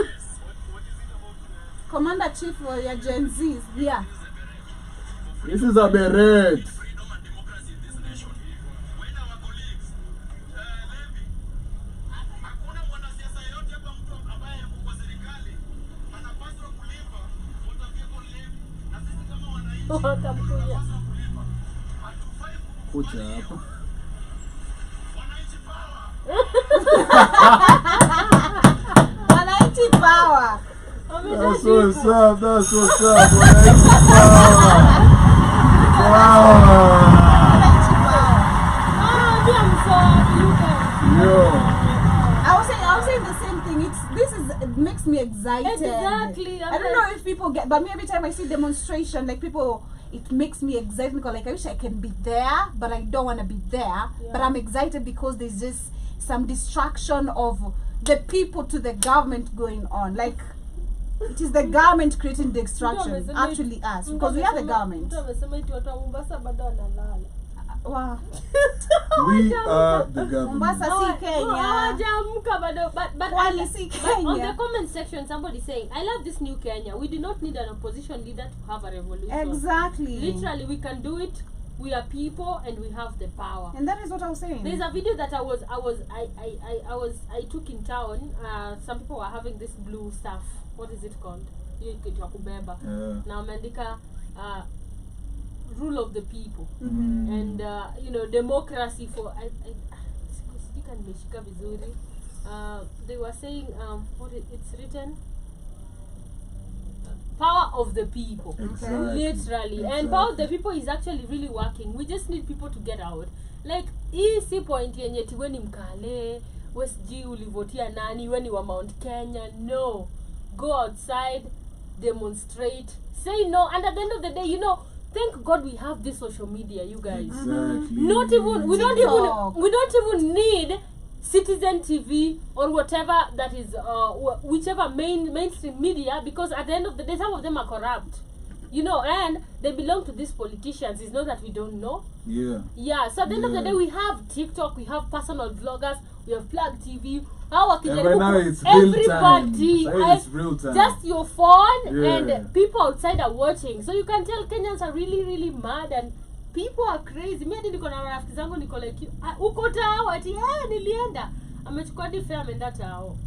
Commander Chief for your Gen Zs. Yeah. This is a beret. Kucha hapa. Wananchi power. That's what's up. That's what's up. Wananchi power. Wananchi power. I'm sorry. Yo. I was saying the same thing. It makes me excited. Exactly. I don't know if people get, but me every time I see demonstration, like people, it makes me excited because like I wish I can be there, but I don't want to be there. Yeah. But I'm excited because there's just some distraction of the people to the government going on. Like it is the government creating the distraction, actually us, because we are the government. Wow. We are the government. Mombasa si Kenya. But on the comment section, somebody saying, I love this new Kenya. We do not need an opposition leader to have a revolution. Exactly. Literally, we can do it. We are people and we have the power. And that is what I was saying. There's a video that I took in town. Some people were having this blue stuff. What is it called? Now Mandika rule of the people. And you know, democracy for they were saying it's written power of the people. Exactly. Literally. And power of the people is actually really working. We just need people to get out. Like easy point yenye tiweni mkale West ulivotia nani weni wa Mount Kenya. No, go outside, demonstrate, say no, and at the end of the day, you know, thank God we have this social media, you guys. Exactly. Not even we don't even need Citizen TV or whatever that is whichever mainstream media, because at the end of the day some of them are corrupt, you know, and they belong to these politicians. It's not that we don't know. So at the end of the day we have TikTok, we have personal vloggers, we have Plug TV. Now it's everybody, it's real time. Just your phone, and people outside are watching, so you can tell Kenyans are really really mad and people are crazy. Me hadi niko na rafiki zangu niko like uko tao ati nilienda amechukua hadi fare ameenda tao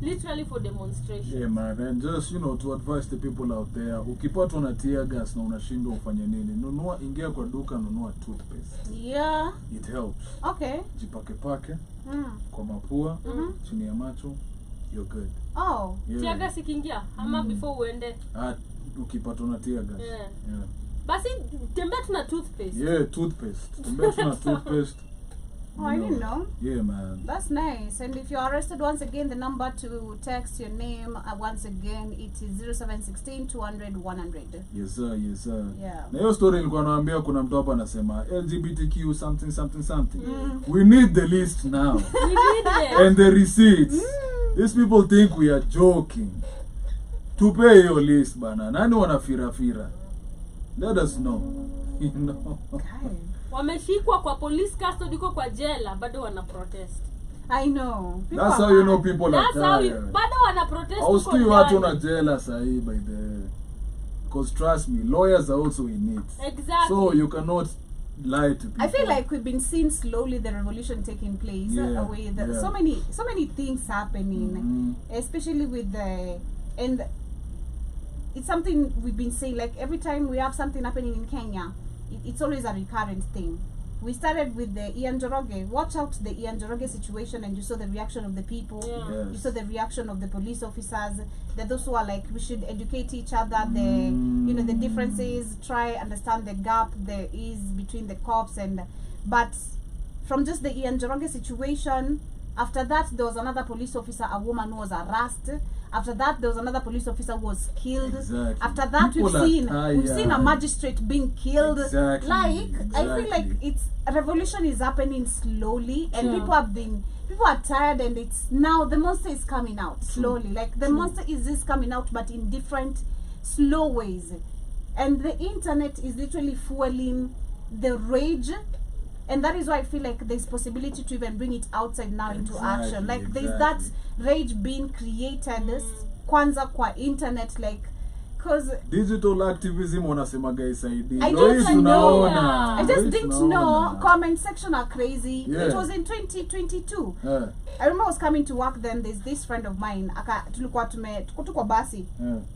literally for demonstration. Yeah man, and just to advise the people out there, ukipatwa na tear gas na unashindwa ufanye nini, ingia kwa duka, nunua toothpaste. It helps. Okay. Jipake kwa mapua, chini ya macho, you're good. Tear gas ikiingia ama before uende ukipatwa na tear gas. Basi tembea tuna toothpaste. Toothpaste. Tembea tuna toothpaste. I didn't know. Yeah, man. That's nice. And if you're arrested, once again, the number to text your name, once again, it is 0716 200 100. Yes, sir. Yeah. Na hiyo story nilikuwa naambia kuna mtu hapa anasema LGBTQ something. We need the list now. We need it. And the receipts. These people think we are joking. Tupe hiyo list bana. Nani wanafira? Let us know. Wameshikwa kwa police custody kwa jela bado wana protest. I know. That's how you know people are tired. Bado wana protest. Hausikii watu na jela sahi by the, because trust me, lawyers are also in it. Exactly. So you cannot lie to people. I feel like we've been seeing slowly the revolution taking place. So many things happening, especially with and it's something we've been saying, like every time we have something happening in Kenya, it's always a recurrent thing. We started with the Ian Njoroge. Watch out the Ian Njoroge situation, and you saw the reaction of the people. You saw the reaction of the police officers. That those who are like, we should educate each other. The differences. Try understand the gap there is between the cops but from just the Ian Njoroge situation. After that, there was another police officer, a woman who was harassed. After that, there was another police officer who was killed. Exactly. After that, we've seen a magistrate being killed. Exactly. I feel like a revolution is happening slowly, and people are tired, and it's now the monster is coming out slowly. Like the monster is just coming out, but in different slow ways, and the internet is literally fueling the rage. And that is why I feel like there's possibility to even bring it outside now into action. Like there's that rage being created kwanza kwa internet, like, because digital activism wanasemaga isaidi. I just didn't know. Comment section are crazy. It was in 2022. I remember I was coming to work then. There's this friend of mine, tulikuwa tuko basi,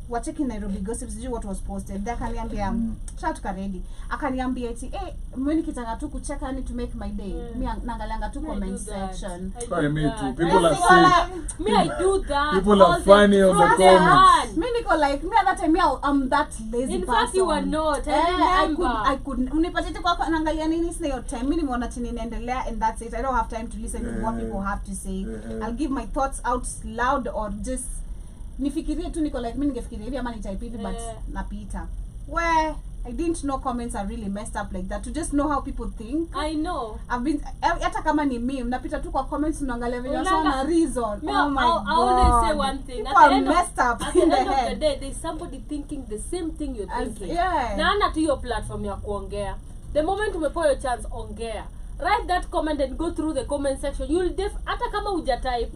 we're checking Nairobi gossip, sijui what was posted. Then akaniambia shout karedi, akaniambia eti mimi nikitaka tu kucheka ni to make my day, mimi naangalianga tu comment section. Me too. People are sick. Me, I do that. People are funny on the comments. Me niko like, me at that time I'm that lazy in person. fact you are not. I could unipatete kwa naangalia nini sina hiyo time. Mimi nimeona chini inaendelea, and that's it. I don't have time to listen to what people have to say. I'll give my thoughts out loud, or just nifikirie tu, niko like mimi ningefikiria hivi ama nitype hivi, but napita. Where I didn't know comments are really messed up like that. To just know how people think. I know. I've been hata kama ni meme, napita tu kwa comments unaangalia video sana reason. Oh my God. I always say one thing. People are messed up in the head. At the end of the day, there's somebody thinking the same thing you're thinking. Na ana tu hiyo platform ya kuongea. The moment umepewa your chance, ongea. Write that comment and go through the comment section. You'll hata kama hujatype,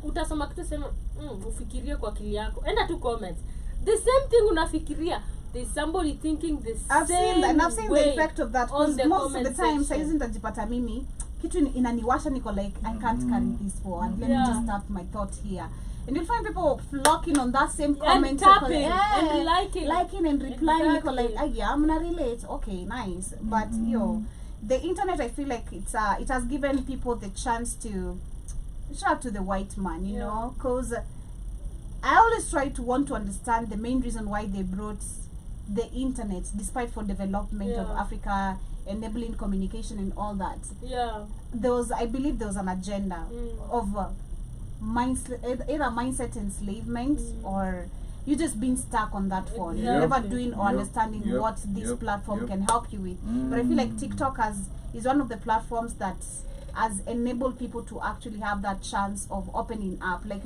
utasoma kitu sema, ufikirie kwa akili yako. Enda tu comments. The same thing unafikiria. There's somebody thinking the I've same seen I've seen the effect of that, because most of the time section. saizi nitajipata mimi kitu inaniwasha, niko like I can't carry this forward. Let me just tap my thought here. And you'll find people flocking on that same comment, and tapping and liking and replying. Exactly. Like, yeah, I'm gonna relate. Okay, nice. But the internet, I feel like it has given people the chance to shout out to the white man, you know, because I always try to want to understand the main reason why they brought the internet, despite for development of Africa, enabling communication and all that. I believe there was an agenda of either mindset enslavement or you just being stuck on that phone. Yep. You're never doing or Yep. understanding Yep. what this Yep. platform Yep. can help you with. But I feel like TikTok is one of the platforms that has enabled people to actually have that chance of opening up. Like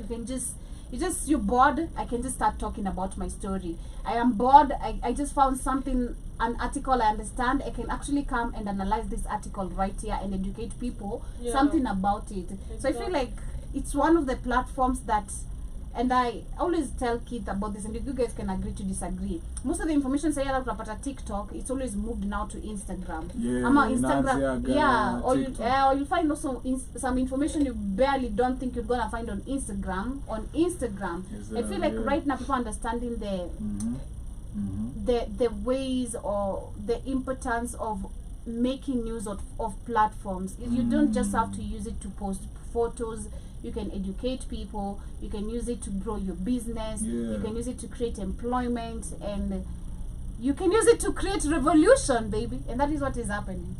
you're bored, I can just start talking about my story. I am bored, I just found something, an article I understand, I can actually come and analyze this article right here and educate people something about it. So I feel like it's one of the platforms that, and I always tell kids about this, and you guys can agree to disagree. Most of the information say tunapata TikTok, it's always moved now to Instagram. Or you'll find also some information you barely don't think you're gonna find on Instagram. I feel like right now people understanding the ways or the importance of making use of platforms. You don't just have to use it to post photos. You can educate people, you can use it to grow your business, you can use it to create employment, and you can use it to create revolution, baby. And that is what is happening.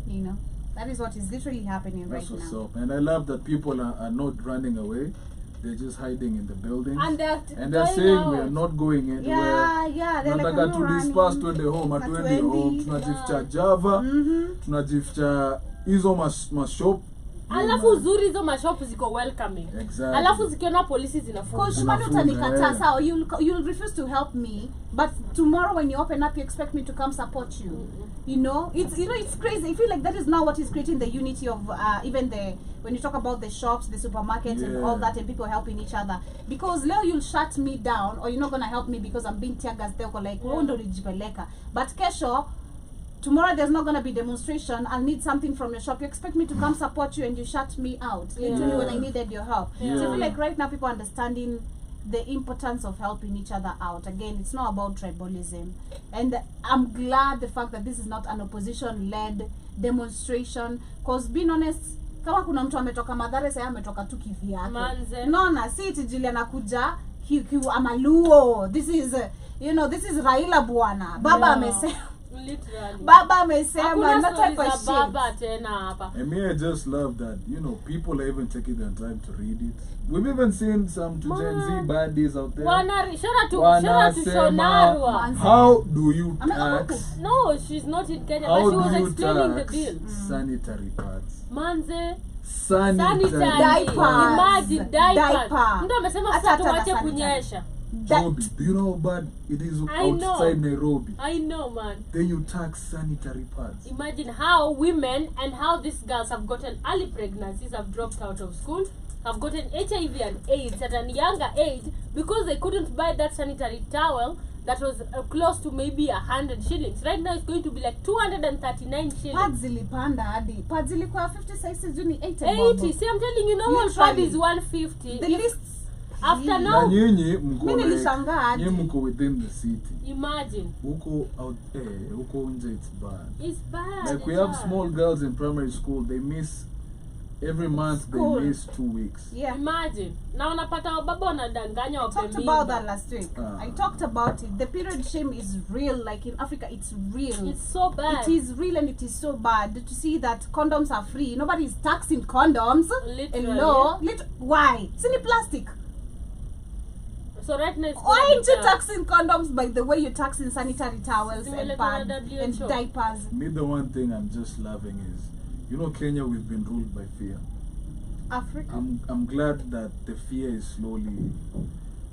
You know, that is what is literally happening right now. And I love that people are not running away. They're just hiding in the buildings. And they're saying out. we are not going anywhere. They're like, tunataka tu disperse twende home, hatuendi home. Tunajificha Java, tunajificha hizo mashop. Alafu uzuri hizo mashop ziko welcoming. Exactly. Alafu zikiona polisi zinafunga. Because Shumani utanikataa sawa, you'll refuse to help me, but tomorrow when you open up you expect me to come support you. You know, it's crazy. I feel like that is now what is creating the unity of even when you talk about the shops, the supermarkets and all that, and people helping each other. Because Leo, you'll shut me down, or you're not gonna help me because I'm being tear gassed there, like but kesho, tomorrow there's not going to be demonstration, I'll need something from your shop, you expect me to come support you and you shut me out literally when I needed your help. So I feel like right now people are understanding the importance of helping each other out. Again, it's not about tribalism, and I'm glad the fact that this is not an opposition led demonstration, because being honest, kama kuna mtu ametoka Mathare sasa ametoka tu kivyake. Naona si tijili anakuja amaluo, this is this is Raila bwana. Baba amesema literally. Baba amesema not type of baba tena hapa. And me, I just love that, people are even taking their time to read it. We've even seen some Gen Z baddies out there. Shara to Shonarwa. How do you tax? No, she's not in Kenya, but she was explaining the deal. Sanitary pads. Manze. Sanitary diapers. Imagine diapers. Diaper. Ndio amesema sasa tuache kunyesha. Nairobi. Do you know how bad it is outside Nairobi? I know, man. Then you tax sanitary pads. Imagine how women and how these girls have gotten early pregnancies, have dropped out of school, have gotten HIV and AIDS at a younger age because they couldn't buy that sanitary towel that was close to maybe 100 shillings. Right now it's going to be like 239 shillings. Pads zilipanda hadi. Pads zilikuwa 50 sizes juni 80. 80. See, I'm telling you, normal pad is 150. The lists after now, nyinyi mko within the city. Imagine. Huko out huko nje it's bad. It's bad. Like we have small girls in primary school, they miss every month school. They miss 2 weeks. Yeah. Imagine. Na unapata wababa wanadanganya wape talked about that last week. I talked about it. The period shame is real. Like in Africa, it's real. It's so bad. It is real and it is so bad to see that condoms are free. Nobody is taxing condoms. Literally. Hello. Why? It's in plastic. So right now it's why aren't you taxing condoms by the way you're taxing sanitary towels and pads and diapers? Me, the one thing I'm just loving is, Kenya, we've been ruled by fear. Africa. I'm glad that the fear is slowly.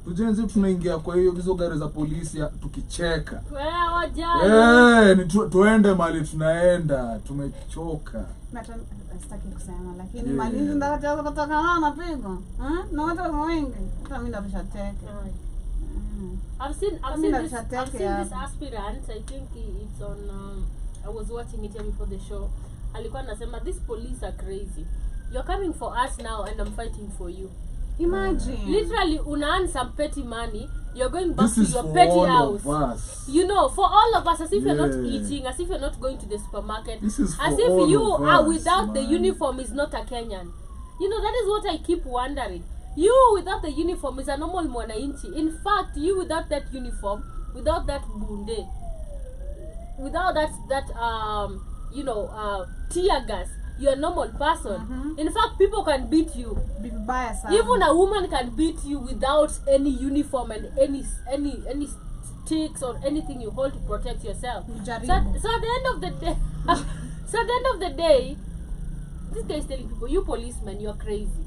Tujenzi tunaingia kwa hizo gari za polisi tukicheka. Tuende mali tunaenda, tumechoka. Sitaki kusema lakini mali ndio kutoka na pigo. Na watu wengi. Hata mimi ndashateka. I've seen this aspirant. I think it's on I was watching it here before the show. Alikuwa anasema these police are crazy. You're coming for us now and I'm fighting for you. Imagine. Literally, una earn some petty money. You're going back this to your petty house. For all of us, as if you're not eating, as if you're not going to the supermarket, this is as if you are without the uniform is not a Kenyan. That is what I keep wondering. You without the uniform is a normal mwananchi. In fact, you without that uniform, without that bunde, without that tear gas, you're a normal person. In fact, people can beat you. Vibaya sana. Even a woman can beat you without any uniform and any sticks or anything you hold to protect yourself. So at the end of the day, this guy is telling people, you policemen, you're crazy.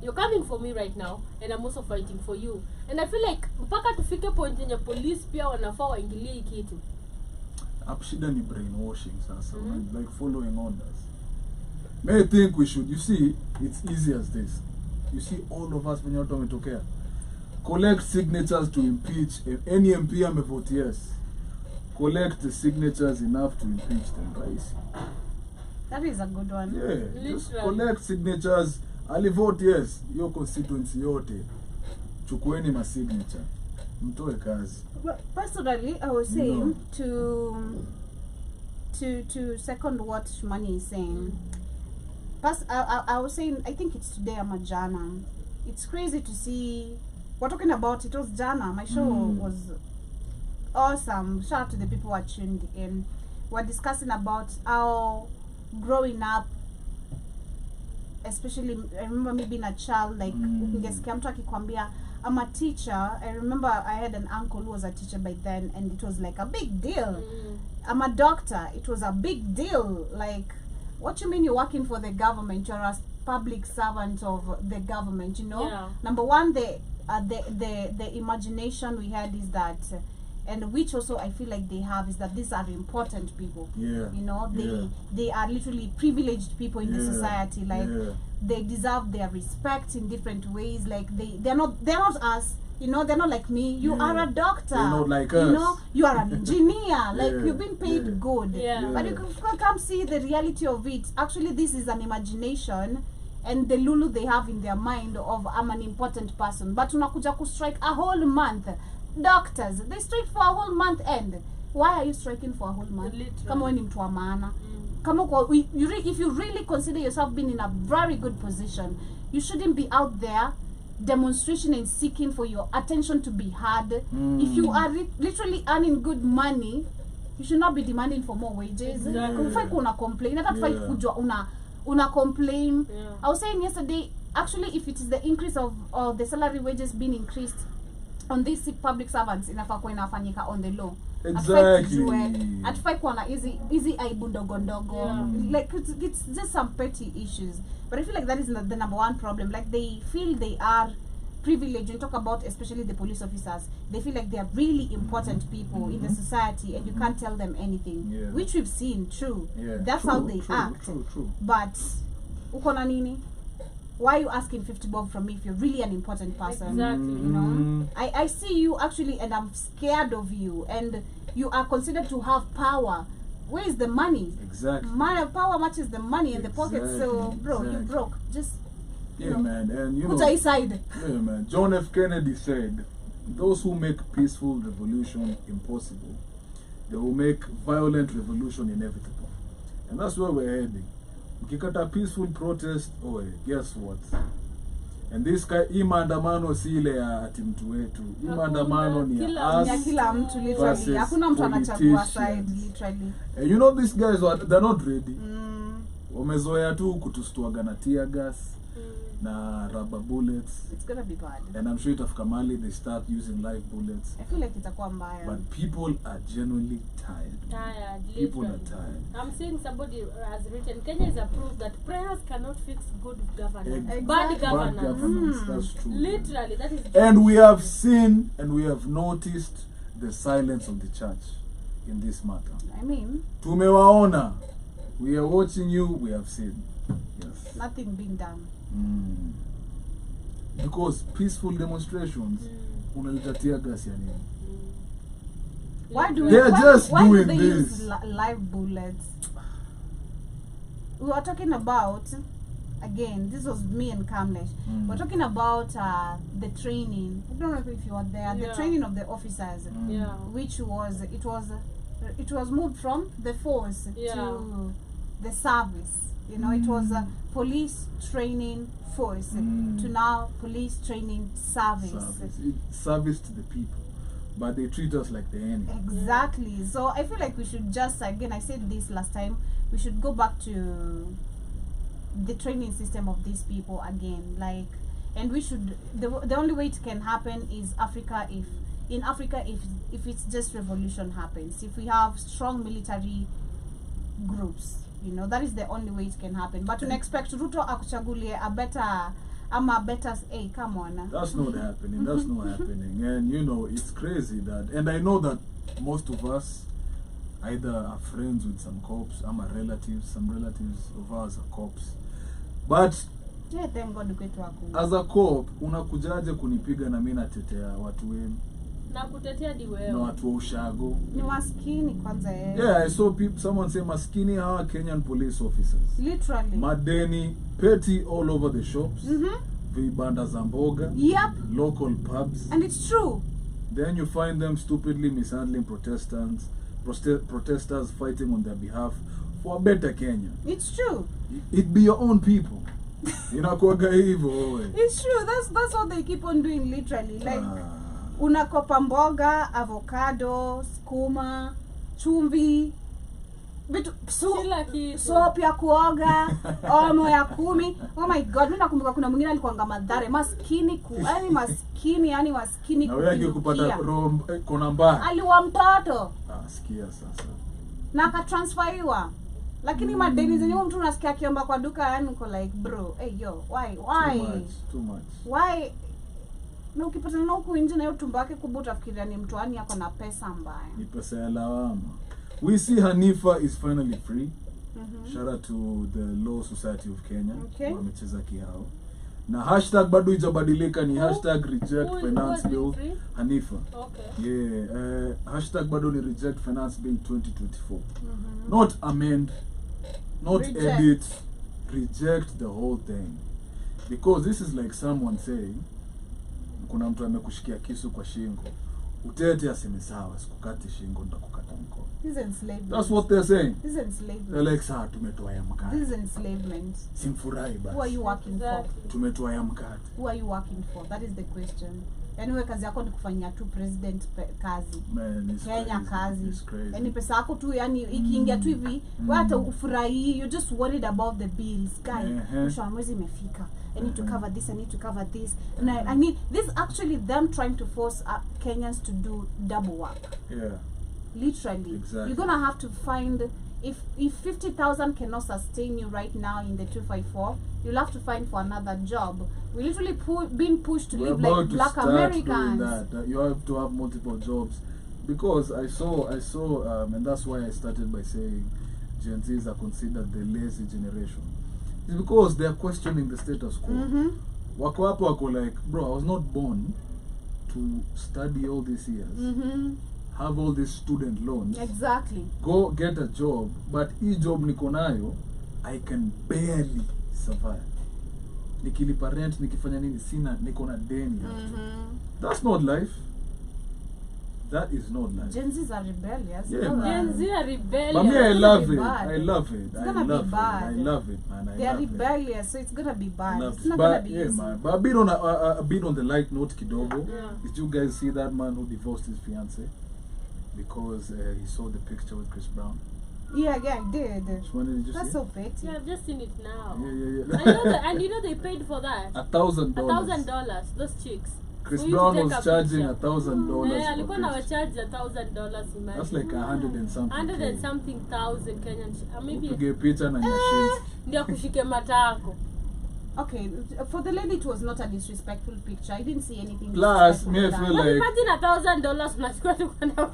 You're coming for me right now, and I'm also fighting for you. And I feel like mpaka tufike point yenye police pia wanafaa waingilie hii kitu. Shida ni brainwashing sasa, like following orders. May I think we should, you see, it's easy as this. You see all of us when you're talking, collect signatures to impeach any MP amevote yes. Collect the signatures enough to impeach them, guys. That is a good one. Yeah, just collect signatures. Ali vote yes, your constituency yote. Chukueni ma signature. Mtoe kazi. Well, personally, I was saying to second what Shumani is saying. I was saying, I think it's today or Jana. It's crazy to see. We're talking about, it was Jana. My show was awesome. Shout out to the people who are tuned in. We're discussing about how growing up, especially, I remember me being a child, like, ukingesikia mtu akikwambia, I'm a teacher. I remember I had an uncle who was a teacher by then, and it was like a big deal. I'm a doctor. It was a big deal. Like, what you mean you're working for the government? You're a public servant of the government, you know? Yeah. Number one, the imagination we had is that, and which also I feel like they have, is that these are important people. Yeah. You know, they are literally privileged people in the society. Like, they deserve their respect in different ways. Like, they're not us. You know, they're not like me. You are a doctor. They're not like us. You know, you are an engineer. Like, you've been paid good. But you can come see the reality of it. Actually, this is an imagination and the lulu they have in their mind of, I'm an important person. But unakuja ku strike a whole month. Doctors, they strike for a whole month end. Why are you striking for a whole month? Kama wewe ni mtu wa maana. Kama if you really consider yourself being in a very good position, you shouldn't be out there demonstration and seeking for your attention to be heard. If you are literally earning good money, you should not be demanding for more wages. Kufai kuna complain. Hata tufai kujua una complain. I was saying yesterday, actually, if it is the increase of the salary wages being increased on these public servants, inafaa kuwa inafanyika on the law. Exactly. Atufai kuwa na easy aibu ndogo ndogo. Like, it's just some petty issues. But I feel like that is the number one problem. Like, they feel they are privileged. You talk about especially the police officers. They feel like they are really important people in the society, and you can't tell them anything. Which we've seen, true. That's how they act. True. But, uko na nini? Why are you asking 50 bob from me if you're really an important person? Exactly. You know, I see you actually, and I'm scared of you, and you are considered to have power. Where is the money? Exactly. Power matches the money in the pocket. So, bro, you broke. Just man, and you know, put aside. Yeah, man. John F. Kennedy said, "Those who make peaceful revolution impossible, they will make violent revolution inevitable." And that's where we're heading. Ukikata peaceful protest, guess what? And this guy, maandamano si ile ya ati mtu wetu. Maandamano ni ya kila mtu literally. Hakuna mtu anachagua side literally. And you know, these guys, they're not ready. Wamezoea tu kutustuaga na tear gas na rubber bullets. It's gonna be bad. And I'm sure itafika mali they start using live bullets. I feel like itakuwa mbaya. But people are genuinely tired. People are tired. I'm seeing somebody has written, Kenya is a proof that prayers cannot fix good governance. Exactly. Bad governance. Bad governance. That's true. Literally, that is. And we have seen and we have noticed the silence of the church in this matter. I mean, tumewaona. We are watching you. We have seen. Yes. Nothing being done. Because peaceful demonstrations, unaleta tear gas ya nini? Why do they use live bullets? We were talking about, again, this was me and Kamlesh. We're talking about the training. I don't know if you were there. The training of the officers, which it was moved from the force to the service. You know, it was a police training force to now police training service. Service to the people. But they treat us like the enemy. Exactly. So I feel like we should just, again, I said this last time, we should go back to the training system of these people again, like, and we should, the only way it can happen is Africa, if it's just revolution happens, if we have strong military groups, you know, that is the only way it can happen. But to expect Ruto akuchagulie a better, hey, come on. That's not happening. That's not happening. And you know, it's crazy that, and I know that most of us either are friends with some cops, some relatives of ours are cops. But yeah, thank God as a cop, unakujaje kunipiga na mimi natetea watu wenu? Na kutetea di wewe. Na watu wa ushago. Ni maskini kwanza yeye. Yeah, I saw someone say maskini hawa Kenyan police officers. Literally. Madeni, petty all over the shops. Vibanda za mboga. Yep. Local pubs. And it's true. Then you find them stupidly mishandling protesters fighting on their behalf for a better Kenya. It's true. It be your own people. Inakuwaga hivyo. It's true. That's what they keep on doing, literally. Like unakopa mboga, avocado, skuma, chumvi, soap ya kuoga, omo ya 10. Oh my God, mimi nakumbuka kuna mwingine alikuwa Mathare, maskini yani maskini na wewe kupata kona mbaya. Aliwa mtoto. Sikia sasa. Na akatransferiwa. Lakini madeni zenye mtu unasikia akiomba kwa duka, yani uko like, bro, hey yo, why? Too much. Why? Na ukipatana na huku nje na hiyo tumbo yake kubwa utafikiria ni mtu ani yako na pesa mbaya. Ni pesa ya lawama. We see Hanifa is finally free. Shout out to the Law Society of Kenya. Okay. Wamecheza kihao. Na hashtag bado ijabadilika ni hashtag reject finance bill Hanifa. Okay. Yeah, hashtag bado ni reject finance bill 2024. Not amend, not edit, reject the whole thing. Because this is like someone saying, kuna mtu amekushikia kisu kwa shingo, utete aseme sawa, sikukate shingo nitakukata mkono. This is enslavement. That's what they're saying. This is enslavement. They're like, saa tumetoa ya mkate. This is enslavement. Simfurahi basi. Who are you working for? Tumetoa ya mkate. Who are you working for? That is the question. Anyway, kazi yako ni kufanyia tu president kazi. Man, it's Kenya crazy. kazi. It's crazy. Yani pesa yako tu, yani ikiingia tu hivi, wewe hata ukufurahi, you're just worried about the bills. Guy, mwisho wa mwezi imefika. I need to cover this, I need to cover this. And I mean, this actually them trying to force Kenyans to do double work. Yeah. Literally. Exactly. You're gonna have to find, if 50,000 cannot sustain you right now in the 254, you'll have to find for another job. We literally being pushed to live like black Americans. That. You have to have multiple jobs, because I saw, and that's why I started by saying Gen Zs are considered the lazy generation. It's because they are questioning the status quo. Wako hapo wako like, bro, I was not born to study all these years. Have all these student loans. Exactly. Go get a job, but hii job niko nayo, I can barely survive. Nikilipa rent, nikifanya nini, sina, niko na deni. That's not life. That is not life. Gen Zs are rebellious. Yeah, Gen Z are rebellious. But me, I love it. Bad. I love it. It's gonna be bad. I love it, man. They are rebellious, so it's gonna be bad. It's not but, gonna be easy. Man. But a bit on the light note, kidogo. Did you guys see that man who divorced his fiancée because he saw the picture with Chris Brown? Yeah, I did. That's so petty. Yeah, I've just seen it now. Yeah. I know that, and you know they paid for that. $1,000. $1,000. Those chicks. Chris Brown was charging $1,000. Yeah, alikuwa na charge $1,000. Imagine. That's like 100 and something. 100 and something thousand Kenyan. Maybe. Upige picha na nyashins. Ndio kushike matako. Okay, for the lady it was not a disrespectful picture. I didn't see anything. Plus, me I feel like, imagine $1,000 unachukua tu kwenda.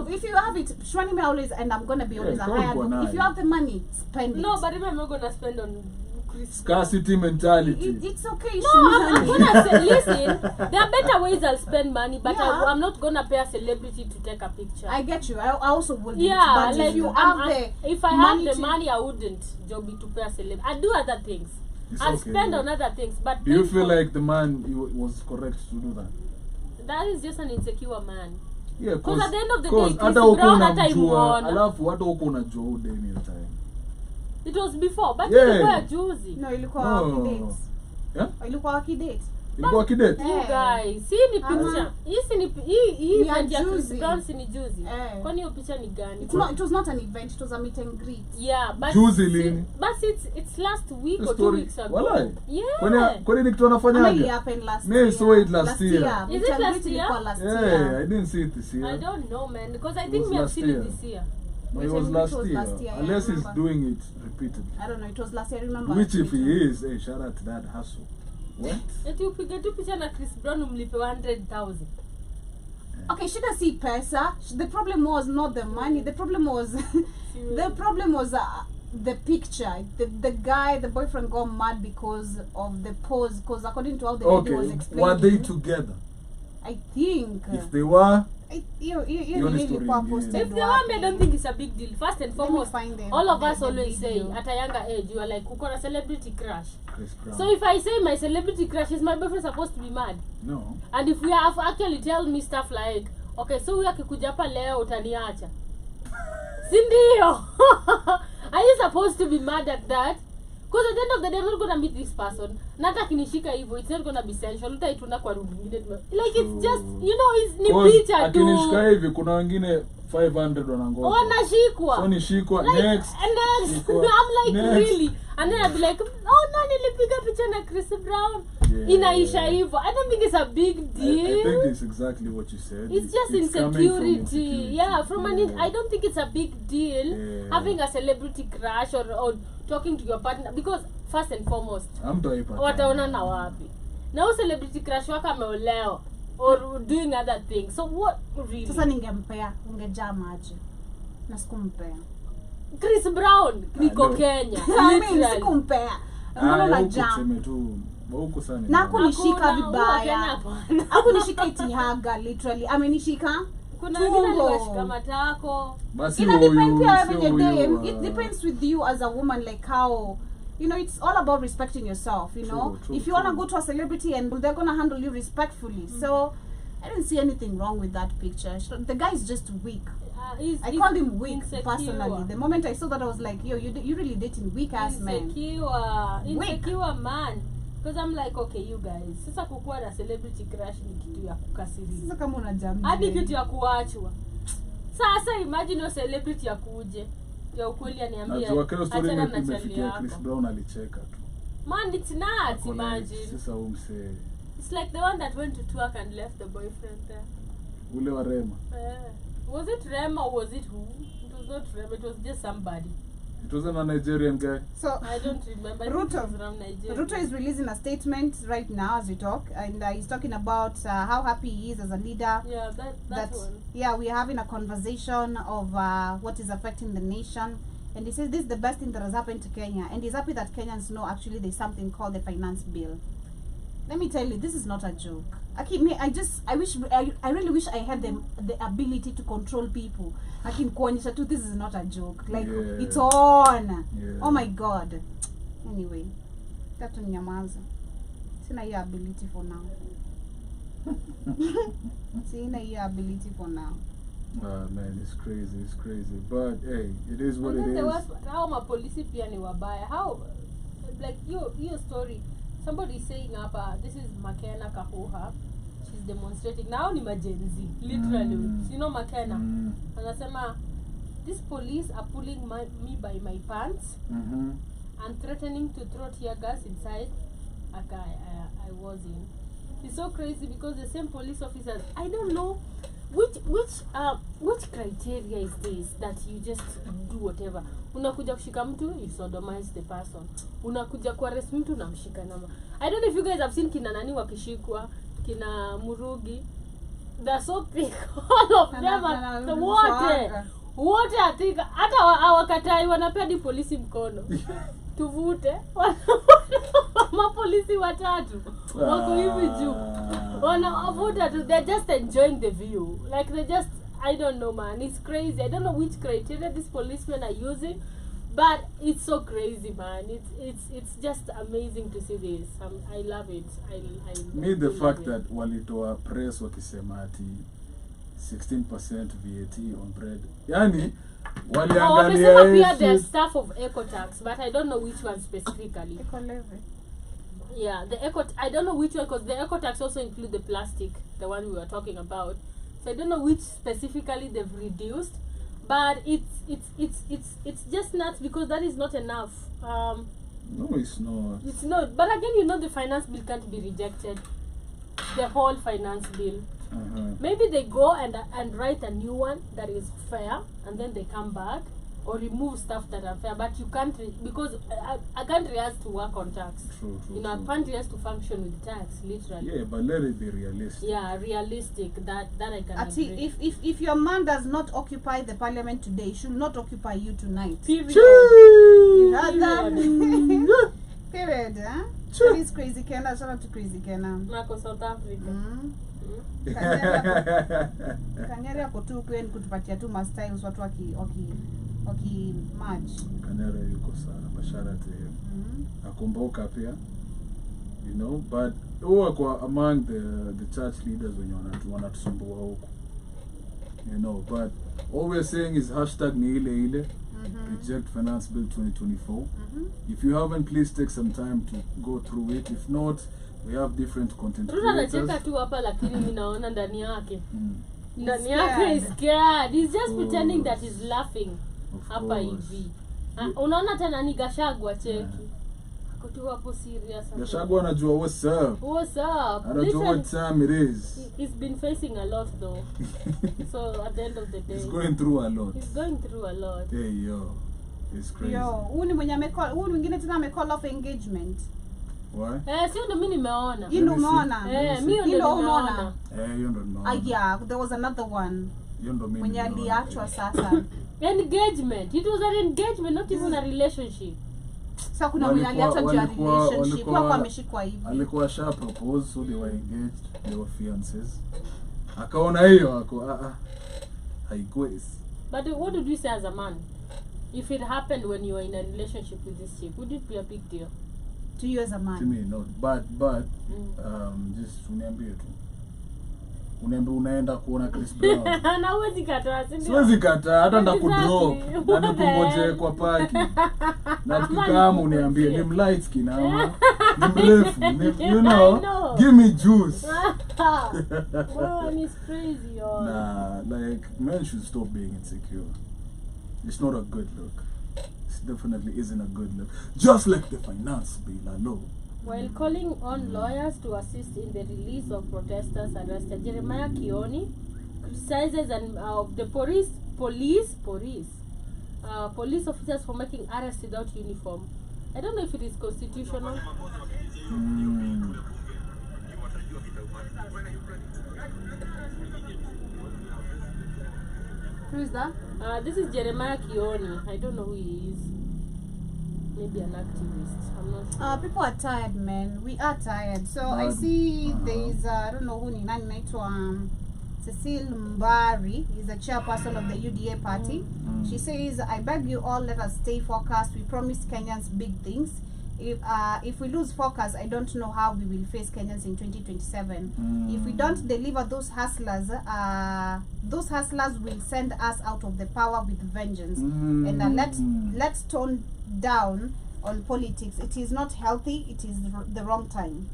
If you have it, Shwani me always, and I'm gonna be always a higher book. If you have the money, spend it. No, but I'm not gonna spend on Chris. Scarcity mentality. It's okay. No, I'm gonna say, listen, there are better ways I'll spend money, but Yeah. I'm not gonna pay a celebrity to take a picture. I get you. I also wouldn't. Yeah, but like if you have if I have the money, I wouldn't job to pay a celebrity. I do other things. It's I'll okay, spend yeah. on other things, but Do you feel like the man was correct to do that? that is just an insecure man? Yeah, Because at the end of the day, Chris hata huko Brown hata unamjua, imuona. alafu hata huko unajua udeni hiyo time. It was before, but Yeah. ilikuwa juzi. No, ilikuwa No. waki dates. Yeah? Ilikuwa waki dates. Ilikuwa kidate. You guys, see ni picture. Hii event ya Chris Brown si ni juzi. Kwani hiyo picha ni gani? It was not an event, it was a meet and greet. Yeah, but Juzi lini? But it's last week or 2 weeks ago. Walai. Yeah. Kwani ni kitu anafanya It happened last Me year. saw it last year. Is it last year? Yeah, I didn't see it this year. I don't know, man, because I It think was we have last seen year. it this year. No, it Which was I last think it was year. last year, I Unless he's remember. doing it repeatedly. I don't know, it was last year, I remember. Which if he is, hey, shout out to that hustle. What? Eti upige tu picha na Chris Brown umlipe 100,000. Okay, shouldn't see pesa. The problem was not the money. The problem was the picture. The guy, the boyfriend got mad because of the pose. Because according to how the video was Okay, explaining, were they together? I think. If they were, You only really story posted. If they want, I don't think it's a big deal. First and Let me foremost, find them. all of us The always say video. at a younger age, you are like, uko na celebrity crush. Chris Brown. So if I say my celebrity crush, is my boyfriend supposed to be mad? No. And if we have actually tell me stuff like, okay, so huyu akikuja hapa leo utaniacha. Si ndio? Are you supposed to be mad at that? Because at the end of the day, I'm not gonna meet this person. Nata kinishika hivyo, it's not gonna be sensual. Utaituna kwa room nyingine. Like it's just, you know, it's ni picha tu. Akinishika hivi kuna wengine 500 wanangoja. Wanashikwa. So nishikwa Like, next. and then Shikwa, I'm like, next. really? And then I'll be like, oh no, nilipiga picha na Chris Brown. Yeah. Inaisha hivyo. I don't think it's a big deal. I think it's exactly what you said. It's just coming from insecurity. Yeah, from Yeah. I don't think it's a big deal having a celebrity crush or talking to your partner, because first and foremost, wataona na wapi? Na huyo celebrity crush wako ameolewa or doing other things. So what really? Sasa ningempea, ungejaa maji. Na sikumpea. Chris Brown niko Kenya. I mean, sikumpea. Mbona na jam? Kuseme tu huko sana. Na kunishika Hakuna, vibaya. hapana. Hakunishika itihaga literally. Amenishika Kuna wengine aliwashika matako. Basi Ina depend pia huyu, venye sio dem. huyu, It depends with you as a woman, like how, you know, it's all about respecting yourself, you know. True, If you want to go to a celebrity and they're going to handle you respectfully. So I didn't see anything wrong with that picture. The guy is just weak. I called him weak insecure. personally. The moment I saw that, I was like, yo, you really dating weak ass men. Insecure man. Because I'm like, okay, you guys, sasa kukuwa na celebrity crush ni kitu ya kukasirisha. Sasa kama unajamii. Hadi kitu ya kuachwa. Sasa imagine yo celebrity ya kuje. Ya ukweli aniambia. Najua kile story achana na chali imefikia yako. Chris Brown alicheka tu. Man, it's nuts, imagine. Sasa umse It's like the one that went to twerk and left the boyfriend there. ule wa Rema. Was it Rema or was it who? It was not Rema, it was just somebody. It wasn't a Nigerian guy. So I don't remember. I think it was from Nigeria. Ruto is releasing a statement right now as we talk, and he's talking about how happy he is as a leader. Yeah, that one. Yeah, we are having a conversation of what is affecting the nation, and he says this is the best thing that has happened to Kenya, and he's happy that Kenyans know actually there's something called the finance bill. Let me tell you, this is not a joke. I really wish I had the ability to control people. I can kuonyesha tu, this is not a joke. Like, it's on. Yeah. Oh my God. Anyway, tatu nyamaza. Sina hiyo ability for now. Sina hiyo ability for now. Man, it's crazy. But hey, it is what and then it there is. was how mapolisi pia ni wabaya. How, like your story, somebody is saying this is Makena Kahuha. She's demonstrating now ni majenzi literally. You know Makena anasema these police are pulling me by my pants and threatening to throw tear gas inside a car I was in. It's so crazy because the same police officers, I don't know which criteria is this that you just do whatever. Unakuja kushika mtu, you sodomize the person. Unakuja kuarrest mtu na mshika nama. I don't know if you guys have seen kina nani wakishikwa, kina Murugi. They're so thick. All of them are wote atika. Hata hawakatai wanapea di polisi mkono. Tuvute. Mapolisi watatu wako hivi juu. Wanavuta tu, they're just enjoying the view. Like they just, I don't know man, it's crazy. I don't know which criteria these policemen are using, but it's so crazy man. It's just amazing to see this. I love it. I the fact that walitoa press wakisema ati 16% VAT on bread. Yani waliangalia their stuff of eco tax, but I don't know which one specifically. Eco levy. Yeah, the eco. I don't know which one, because the eco tax also include the plastic, the one we were talking about. So I don't know which specifically they've reduced, but it's just nuts because that is not enough. No, it's not. It's not. But again, you know, the finance bill can't be rejected. The whole finance bill. Maybe they go and write a new one that is fair, and then they come back or remove stuff that are fair. But you can't because a country has to work on tax. True, You know, a country has to function with tax, literally. Yeah, but let it be realistic. Yeah, realistic. That I can agree. If your man does not occupy the parliament today, he should not occupy you tonight. Period. You heard that? Period, huh? That is Crazy Kena. Shout out to Crazy Kena. Nako South Africa. Kanyari ako tu kwen kutupatia tu mastyles watu waki match. Kanyari yuko sana, bashara to him. Akumbuka pia, you know, but kwa among the church leaders when you wanatusumbua huko, you know, but all we're saying is hashtag ni ile reject finance bill 2024. If you haven't, please take some time to go through it. If not, we have different content Runa creators. anacheka tu hapa lakini ninaona ndani yake. Ndani yake is scared. He's just pretending that he's laughing. Hapa hivi. Unaona tena ni Gachagua cheki. Ako tu hapo serious. Gachagua anajua what's up. What's up? Anajua what time it is. He's been facing a lot though. So at the end of the day, He's going through a lot. He's going through a lot. Hey yo, it's crazy. Yo, huyu mwenye amecall, huyu mwingine tena amecall off engagement. Why? Sio ndo mimi nimeona. You know umeona? Mimi ndo nimeona. You don't know. Yeah, there was another one. You don't mean. Mwenye aliachwa sasa. Engagement. It was an engagement, not even a relationship. Sasa kuna mwenye aliachwa juu ya relationship. Kwa ameshikwa hivi. Alikuwa sha propose, so they were engaged, they were fiancés. Akaona hiyo ako haikuwezi. But what did you say as a man? If it happened when you were in a relationship with this chick, would it be a big deal? To you as a man? To me, no. But just uniambie tu. Uniambie unaenda kuona Chris Brown. Na huwezi kataa, si ndio? Siwezi kataa, hata ndakudrop. Na nikungoje kwa party. Na tukikama uniambie ni light skin ama ni mrefu, you know. Give me juice. Well, it's crazy, yo. Nah, like men should stop being insecure. It's not a good look. It definitely isn't a good look. Just like the finance bill, I know. While calling on lawyers to assist in the release of protesters arrested, Jeremiah Kioni criticizes the police officers for making arrests without uniform. I don't know if it is constitutional. Who is that? This is Jeremiah Kioni. I don't know who he is. Maybe an activist. I'm not sure. People are tired, man. We are tired. So I see there is I don't know who ni nani naitwa Cecile Mbari is the chairperson of the UDA party. She says, I beg you all, let us stay focused. We promised Kenyans big things. If we lose focus, I don't know how we will face Kenyans in 2027. If we don't deliver, those hustlers will send us out of the power with vengeance. And let's tone down on politics. It is not healthy. It is the wrong time.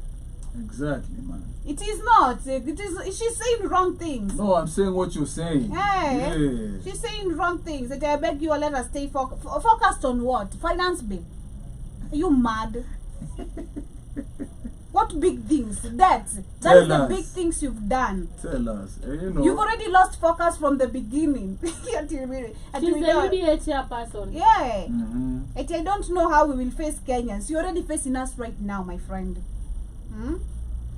Exactly, man. It is not. It is. She's saying wrong things. No, I'm saying what you're saying. Hey, yeah. She's saying wrong things. That I beg you all, let us stay focused on what? Finance bill. Are you mad? What big things? That's the big things you've done. Tell us. You know. You've already lost focus from the beginning. She's the UDA chairperson. Yeah. I don't know how we will face Kenyans. You're already facing us right now, my friend.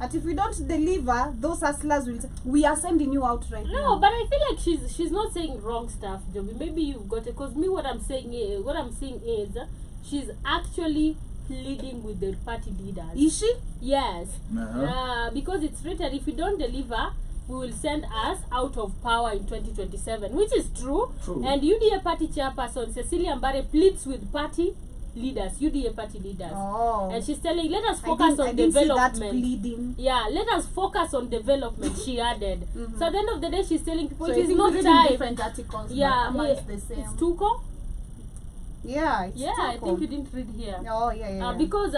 And if we don't deliver, those hustlers we are sending you out right now. No, but I feel like she's not saying wrong stuff, Joby. Maybe you've got it. Because me, what I'm saying is she's actually pleading with the party leaders. Is she? Yes. Because it's written, if you don't deliver, we will send us out of power in 2027, which is true. And UDA party chairperson Cecilia Mbare pleads with party leaders, UDA party leaders. And she's telling, let us focus on development. Yeah, let us focus on development, she added. So at the end of the day, she's telling people, so it is not time. Different articles, yeah, it's the same. It's Tuko. Yeah, it's I too think cool. you didn't read here. Oh, yeah. Because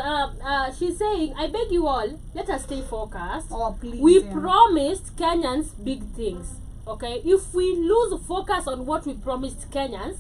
she's saying, I beg you all, let us stay focused. Oh, please. We yeah. promised Kenyans big things. Okay, if we lose focus on what we promised Kenyans,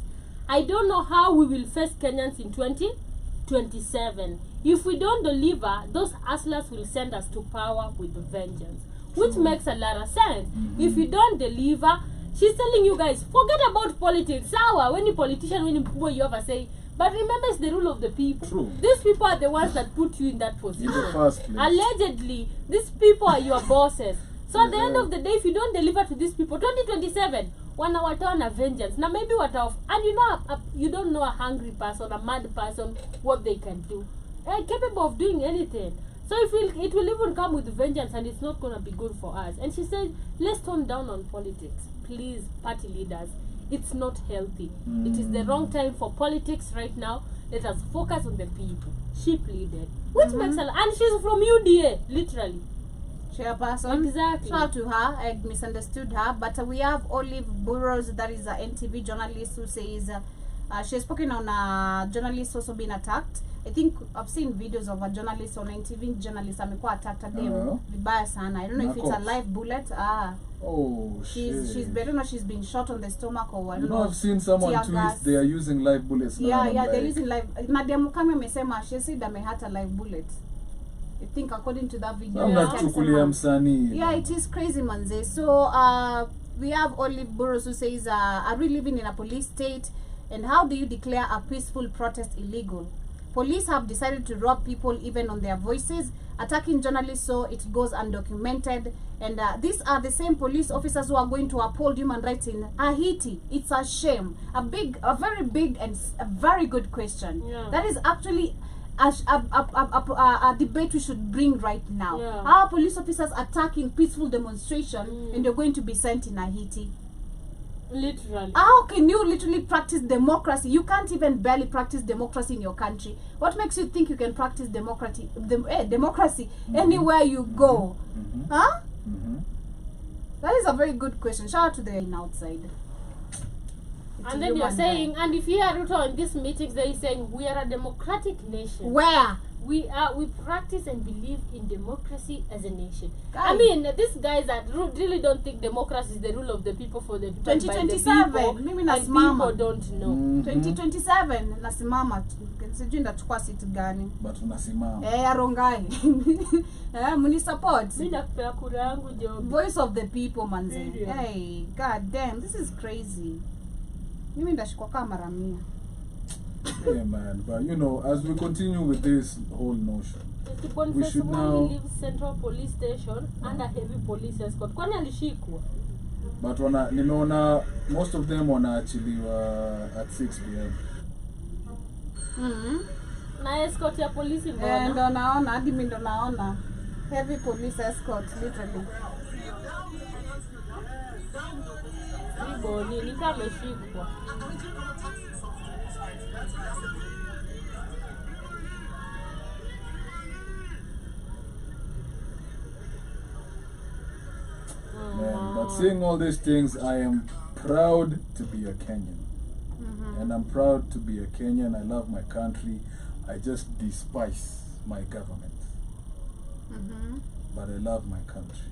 I don't know how we will face Kenyans in 2027. If we don't deliver, those hustlers will send us to power with vengeance, which makes a lot of sense. If you don't deliver, she's telling you guys, forget about politics. Sawa, when you politician, when you ever say, but remember, it's the rule of the people. True. These people are the ones that put you in that position. In the first place. Allegedly, these people are your bosses. So at the end of the day, if you don't deliver to these people, 2027, wataona vengeance. Now maybe and you know, you don't know a hungry person, a mad person, what they can do. They're capable of doing anything. So it will even come with vengeance, and it's not going to be good for us. And she said, let's tone down on politics. Please, party leaders. It's not healthy. It is the wrong time for politics right now. Let us focus on the people. She pleaded. Which makes her, and she's from UDA, literally. Chairperson. Exactly. Shout out to her. I misunderstood her. But we have Olive Burrows, that is an NTV journalist, who says she has spoken on a journalist also being attacked. I think I've seen videos of a journalist on NTV journalist amekuwa attacked at them vibaya sana. I don't know if it's a live bullet. Oh, she's I don't know, she's been shot on the stomach or I don't know. I've seen someone tear tweet gas. they are using live bullets now. Yeah, they're using live. Nadia Mukami amesema she said amehata live bullets. I think according to that video. Yeah, it is crazy, manze. So we have Olive Burrows who says, are we living in a police state? And how do you declare a peaceful protest illegal? Police have decided to rob people even on their voices, attacking journalists so it goes undocumented. And these are the same police officers who are going to uphold human rights in Haiti. It's a shame. A very big and a very good question. Yeah. That is actually a debate we should bring right now. Yeah. Our police officers attacking peaceful demonstration and you're going to be sent in Haiti. Literally. How can you literally practice democracy? You can't even barely practice democracy in your country. What makes you think you can practice democracy anywhere you go? Huh? That is a very good question. Shout out to the outside. And then you're saying, and if you hear Ruto in these meetings, they're saying we are a democratic nation. Where? We practice and believe in democracy as a nation. Guys. I mean, these guys that really don't think democracy is the rule of the people for the people. 2027, mimi nasimama. People don't know. 2027 nasimama. Sijui ndachukua seat gani. But unasimama. Arongai. Muni support. Mimi nakupea kura yangu job. Voice of the people, manze. Really? Hey, god damn, this is crazy. Mimi ndashikwa kama mara 100. Yeah, man. But you know, as we continue with this whole notion, we should now leave Central Police Station under heavy police escort. Kwani alishikwa? But nimeona most of them wanaachiliwa at 6 p.m. Na escort ya polisi mbona? Ndo naona, hadi mimi ndo naona heavy police escort literally. Riboni ni kama ameshikwa. Man, but saying all these things, I am proud to be a Kenyan. And I'm proud to be a Kenyan. I love my country. I just despise my government. But I love my country.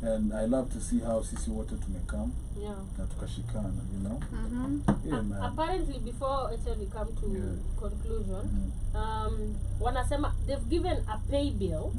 And I love to see how sisi wote tumekam. Yeah. Na tukashikana, you know? Yeah, man. Apparently, before we come to conclusion, wanasema they've given a pay bill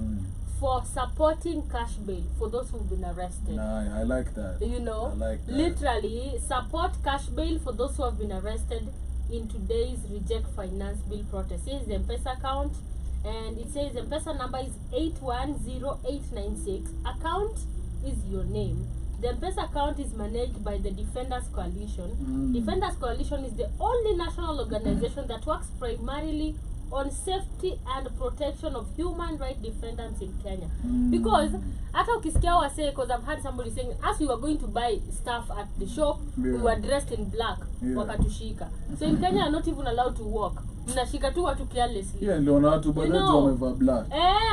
for supporting cash bail for those who've been arrested. Nah, I like that. You know, I like that. literally support cash bail for those who have been arrested in today's Reject Finance Bill protest. Here's the M-Pesa account, and it says the M-Pesa number is 810896. Account is your name. The M-Pesa account is managed by the Defenders Coalition. Defenders Coalition is the only national organization that works primarily on safety and protection of human rights defendants in Kenya. Because hata ukisikia wase, because I've heard somebody saying, as we were going to buy stuff at the shop, we were dressed in black, wakatushika. So in Kenya, you're not even allowed to walk. Mnashika tu watu carelessly. Yeah, ndio na watu bado wamevaa black.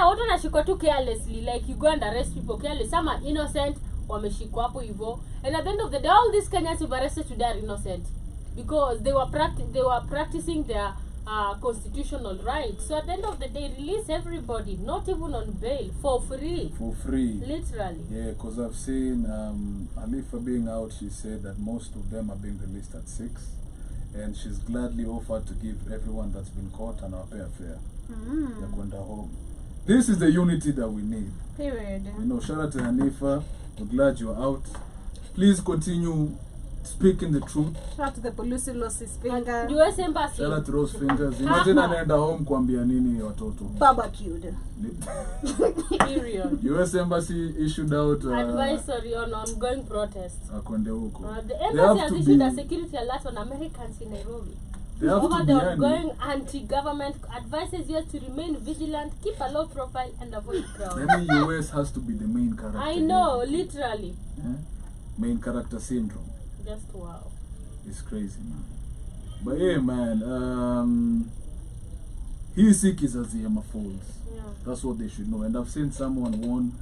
Watu wanashika tu carelessly, like you go and arrest people careless. Some are innocent, wameshikwa hapo hivyo. And at the end of the day, all these Kenyans who've arrested today are innocent. because they were practicing their constitutional rights. So at the end of the day, release everybody, not even on bail, for free. For free. Literally. Yeah, because I've seen Alifa being out. She said that most of them are being released at 6, and she's gladly offered to give everyone that's been caught an fair fare. They're going home. This is the unity that we need. Period. You know, shout out to Hanifa. We're glad you're out. Please continue speaking the truth. Shout out to the police losses finger. US Embassy. Shout out to those fingers. Imagine anaenda home kuambia nini watoto. Barbecued. Period. US Embassy issued out advisory on ongoing protests. Akwende huko. The embassy has issued a security alert on Americans in Nairobi. They have Over to the be ongoing anti-government advises you to remain vigilant, keep a low profile, and avoid crowds. Maybe US has to be the main character. I know, literally. Yeah? Main character syndrome. Just wow. It's crazy, man. But yeah, man, he sick is as Yama Falls. Yeah. That's what they should know. And I've seen someone warn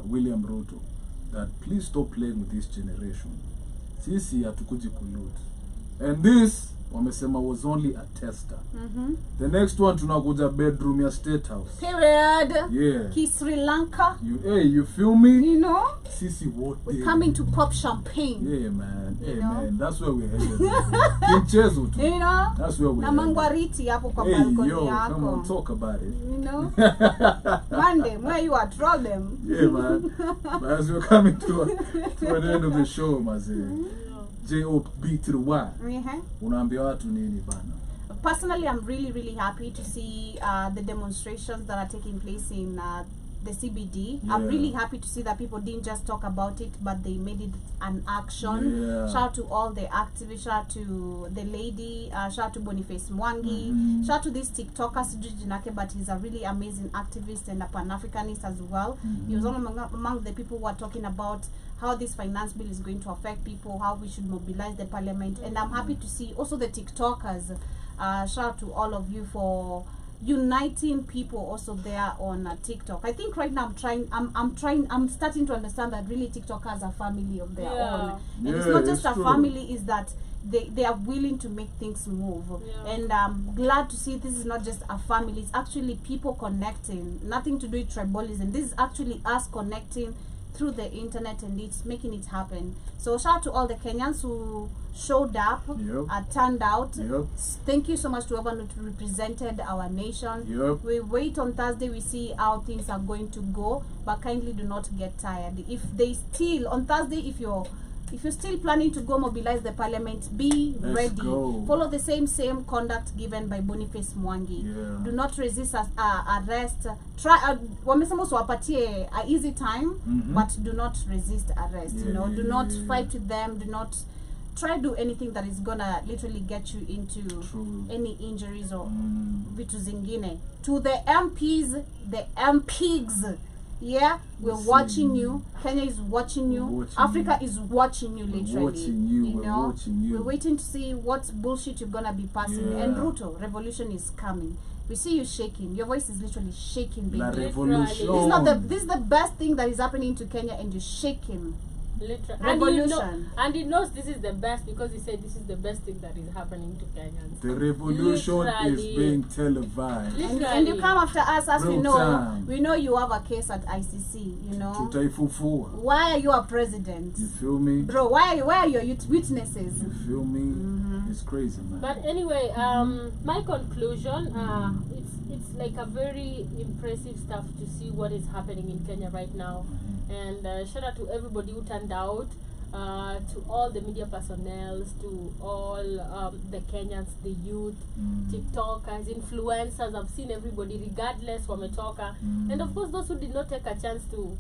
William Ruto that please stop playing with this generation. Sisi hatukuji kuloot. And this wamesema was only a tester. The next one tunakuja bedroom ya State House. Period. Yeah. Ki Sri Lanka. You feel me? You know? Sisi what? We're coming to pop champagne. Yeah, man. You Hey, know? man. That's where we're headed. Kimchezo tu. You know? That's where we're Na headed. mangwariti hapo kwa Hey, balcony yo, yako. come on, talk about it. You know? Monday, where you are, draw them. Yeah, man. But as we're coming to an end of the show, Maze, J-O-B to the Y. Unaambia watu nini bana? Personally, I'm really happy to see the demonstrations that are taking place in the CBD. Yeah. I'm really happy to see that people didn't just talk about it, but they made it an action. Yeah. Shout out to all the activists, shout out to the lady, shout out to Boniface Mwangi, shout out to this TikToker, Sijui Jinake, but he's a really amazing activist and a Pan-Africanist as well. He was among the people who are talking about how this finance bill is going to affect people, how we should mobilize the parliament. And I'm happy to see also the TikTokers. Shout out to all of you for uniting people also there on TikTok. I think right now I'm starting to understand that really TikTok has a family of their own. And it's not just a family, is that they are willing to make things move. And I'm glad to see this is not just a family, it's actually people connecting. Nothing to do with tribalism. This is actually us connecting through the internet, and it's making it happen. So shout out to all the Kenyans who showed up, turned out. Thank you so much to everyone who represented our nation. We wait on Thursday, we see how things are going to go, but kindly do not get tired. If they still on Thursday, if you're still planning to go mobilize the parliament, be ready. Follow the same conduct given by Boniface Mwangi. Do not resist arrest. Try wamesema usiwapatie a easy time, but do not resist arrest. You know, do not fight with them. Do not try to do anything that is gonna literally get you into any injuries or vitu zingine. To the MPs, the MPs. Yeah, we're watching you. Kenya is watching you. Africa is watching you, literally. We're waiting to see what bullshit you're gonna be passing. And Ruto, revolution is coming. We see you shaking. Your voice is literally shaking, baby. La revolution. This is the best thing that is happening to Kenya, and you're shaking. Literally. Revolution. And he knows this is the best because he said this is the best thing that is happening to Kenyans. The revolution is being televised. And you come after us as we know you have a case at ICC, you know. Why are you a president? You feel me? Bro, why are your witnesses? You feel me? It's crazy, man. But anyway, my conclusion, it's like a very impressive stuff to see what is happening in Kenya right now. And shout out to everybody who turned out, to all the media personnel, to all the Kenyans, the youth, TikTokers, influencers. I've seen everybody, regardless wametoka. And of course, those who did not take a chance to,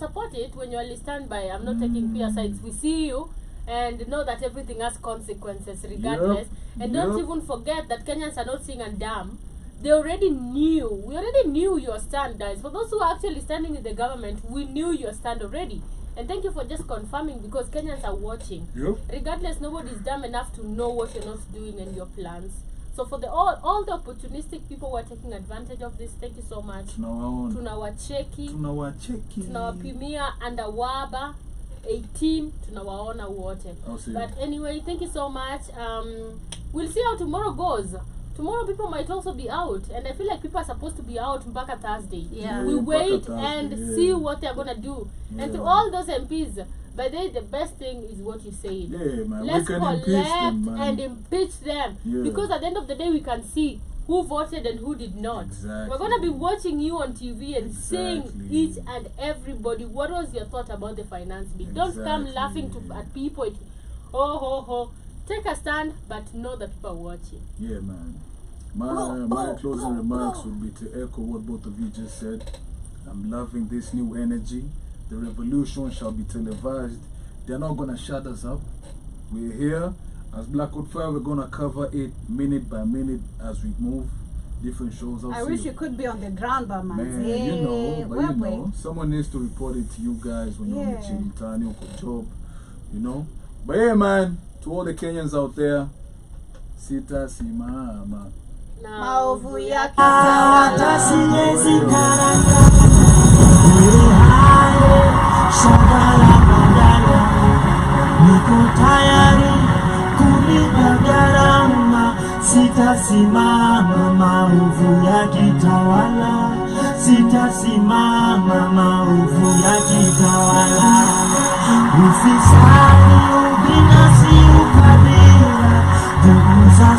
support it when you only stand by. I'm not taking peer sides. We see you and know that everything has consequences regardless. And don't even forget that Kenyans are not seeing a damn. They already knew. We already knew your stand, guys. For those who are actually standing with the government, we knew your stand already. And thank you for just confirming, because Kenyans are watching. Regardless, nobody is dumb enough to know what you're not doing and your plans. So for all the opportunistic people who are taking advantage of this, thank you so much. Tunawacheki. Tunawapimia and awaba. 18 tunawaona wote. But anyway, thank you so much. We'll see how tomorrow goes. Tomorrow people might also be out, and I feel like people are supposed to be out mpaka Thursday. We wait and see what they're gonna do. And to all those MPs, but the best thing is what you said. Man. Let's collect and impeach them, because at the end of the day we can see who voted and who did not. We're gonna be watching you on TV and seeing each and everybody. What was your thought about the finance bill? Don't come laughing at people. Take a stand, but know that people are watching. Man. My closing remarks would be to echo what both of you just said. I'm loving this new energy. The revolution shall be televised. They're not gonna shut us up. We're here. As Blackwood Fire, we're gonna cover it minute by minute as we move. Different shows. I wish you could be on the ground, but man, you know, someone needs to report it to you guys when you're reaching Tani or job, you know. But yeah, man, to all the Kenyans out there, sita simama. Maovu yake hata siwezi karanga shagala badala niko tayari kulipa gharama, sitasimama maovu yakitawala, sitasimama maovu yakitawala. Ufisadi, ubinafsi, ukabila, ndugu za